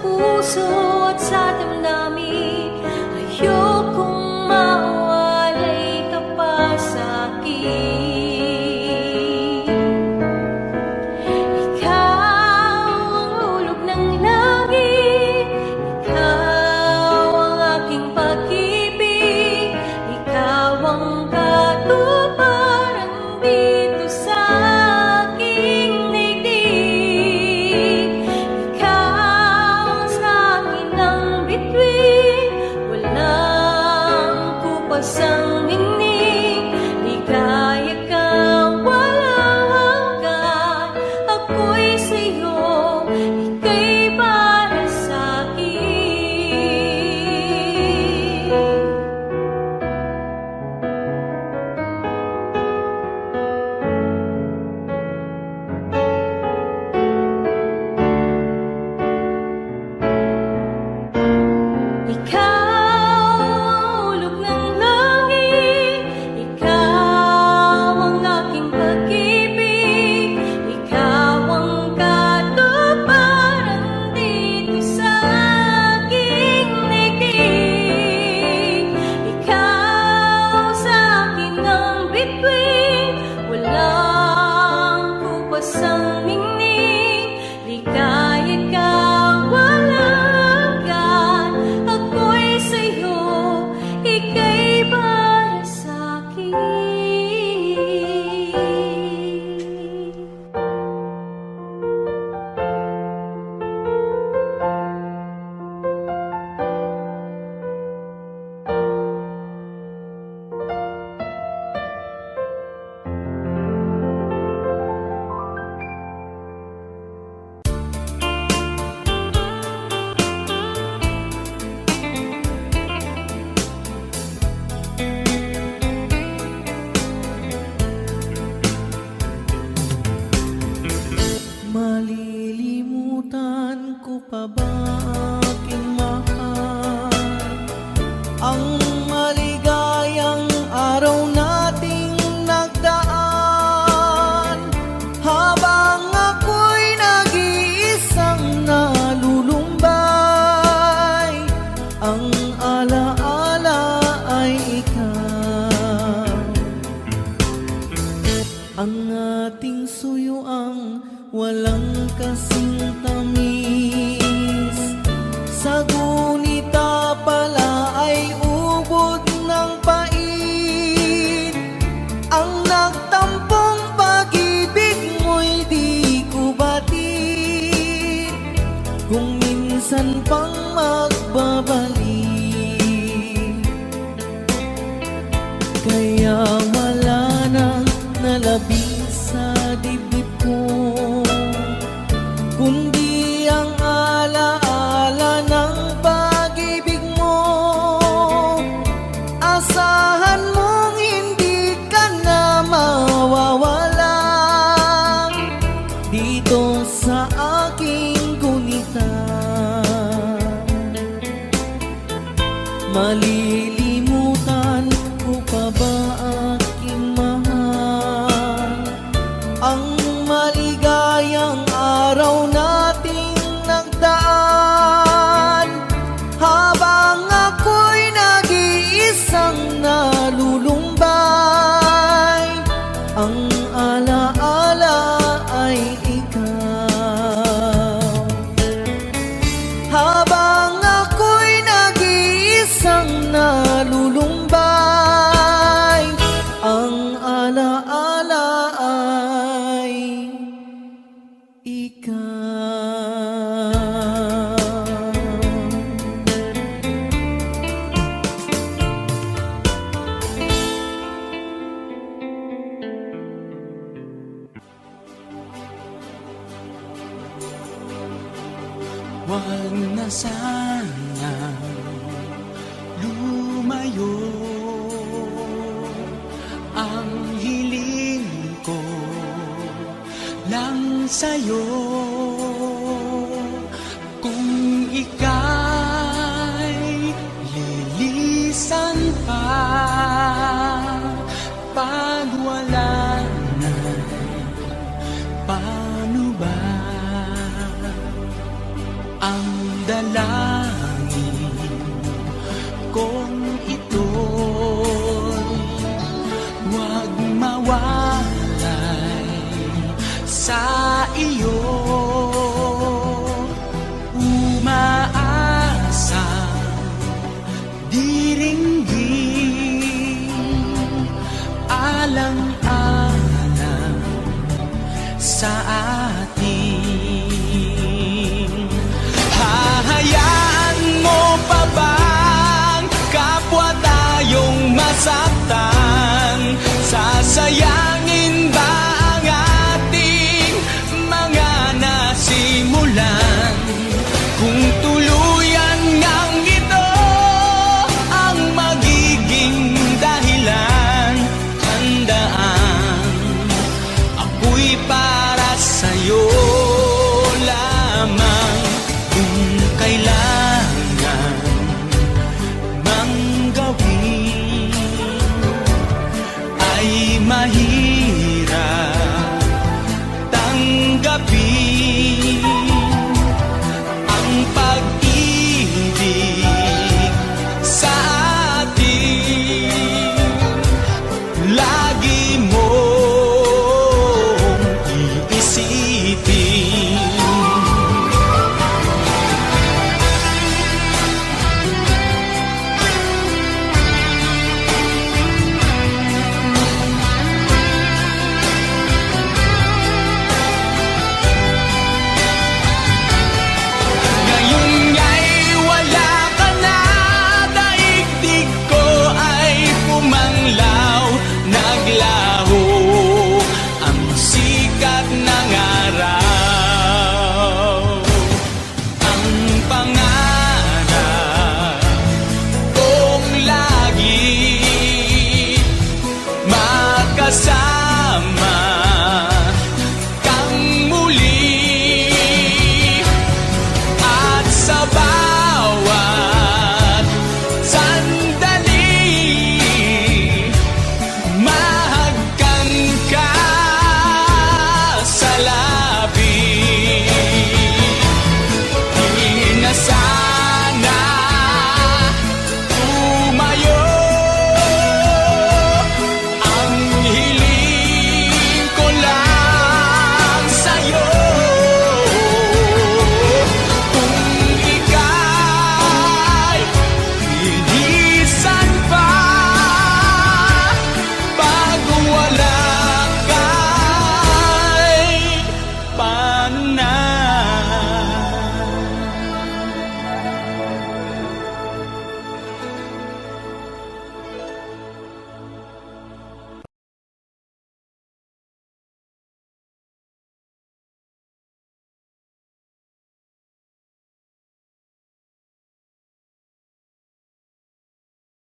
puso at sa damdamin. Ayokong mawalay ka pa sa'kin. Ikaw ang hulog ng langit, ikaw ang aking pag-ibig, ikaw ang katuparan dito sa aking daigdig. Ikaw sa akin ang bituin, walang kupas ang ningning. Ligaya kang walang hanggan, ako'y sa'yo, ika'y para sa'kin. Ikaw ang hulog ng langit, ikaw ang aking pag-ibig, ikaw ang katuparan dito sa aking daigdig. Ikaw sa akin ang bituin, walang kupas ang ningning. Ligaya kang walang hanggan, ako'y sa'yo, ika'y para sa'kin. Malilimutan ko pa ba aking mahal, ang maligayang araw nating nagdaan, habang ako'y nag-iisang nalulumbay. Ang alaala ay ikaw, ang ating suyuang walang kasing tamis. Sa gunita pala ay ubod ng pait. Ang nagtampong pag-ibig mo'y di ko batid, kung minsan pang magbabalik. Kaya wala nang nalabis sa dibdib ko, kundi ang alaala ng pag-ibig mo. Asahan mong hindi ka na mawawala dito sa aking gunita. Malilimutan ko pa ba aking mahal, ang maligayang araw nating nagdaan, habang ako'y nag-iisang nalulumbay. Ang alaala ay ikaw, habang ako'y nag-iisang nalulumbay. Ang alaala ay Huwag na sana lumayo, ang hiling ko lang sa'yo. Kung ika'y lilisan pa, pag wala na, paano ba? Ang dalangin kong ito'y huwag mawalay sa iyo. Umaasa, diringgin, alang-alang sa atin. Hahayaan mo pa bang kapwa tayong masaktan? Sasayang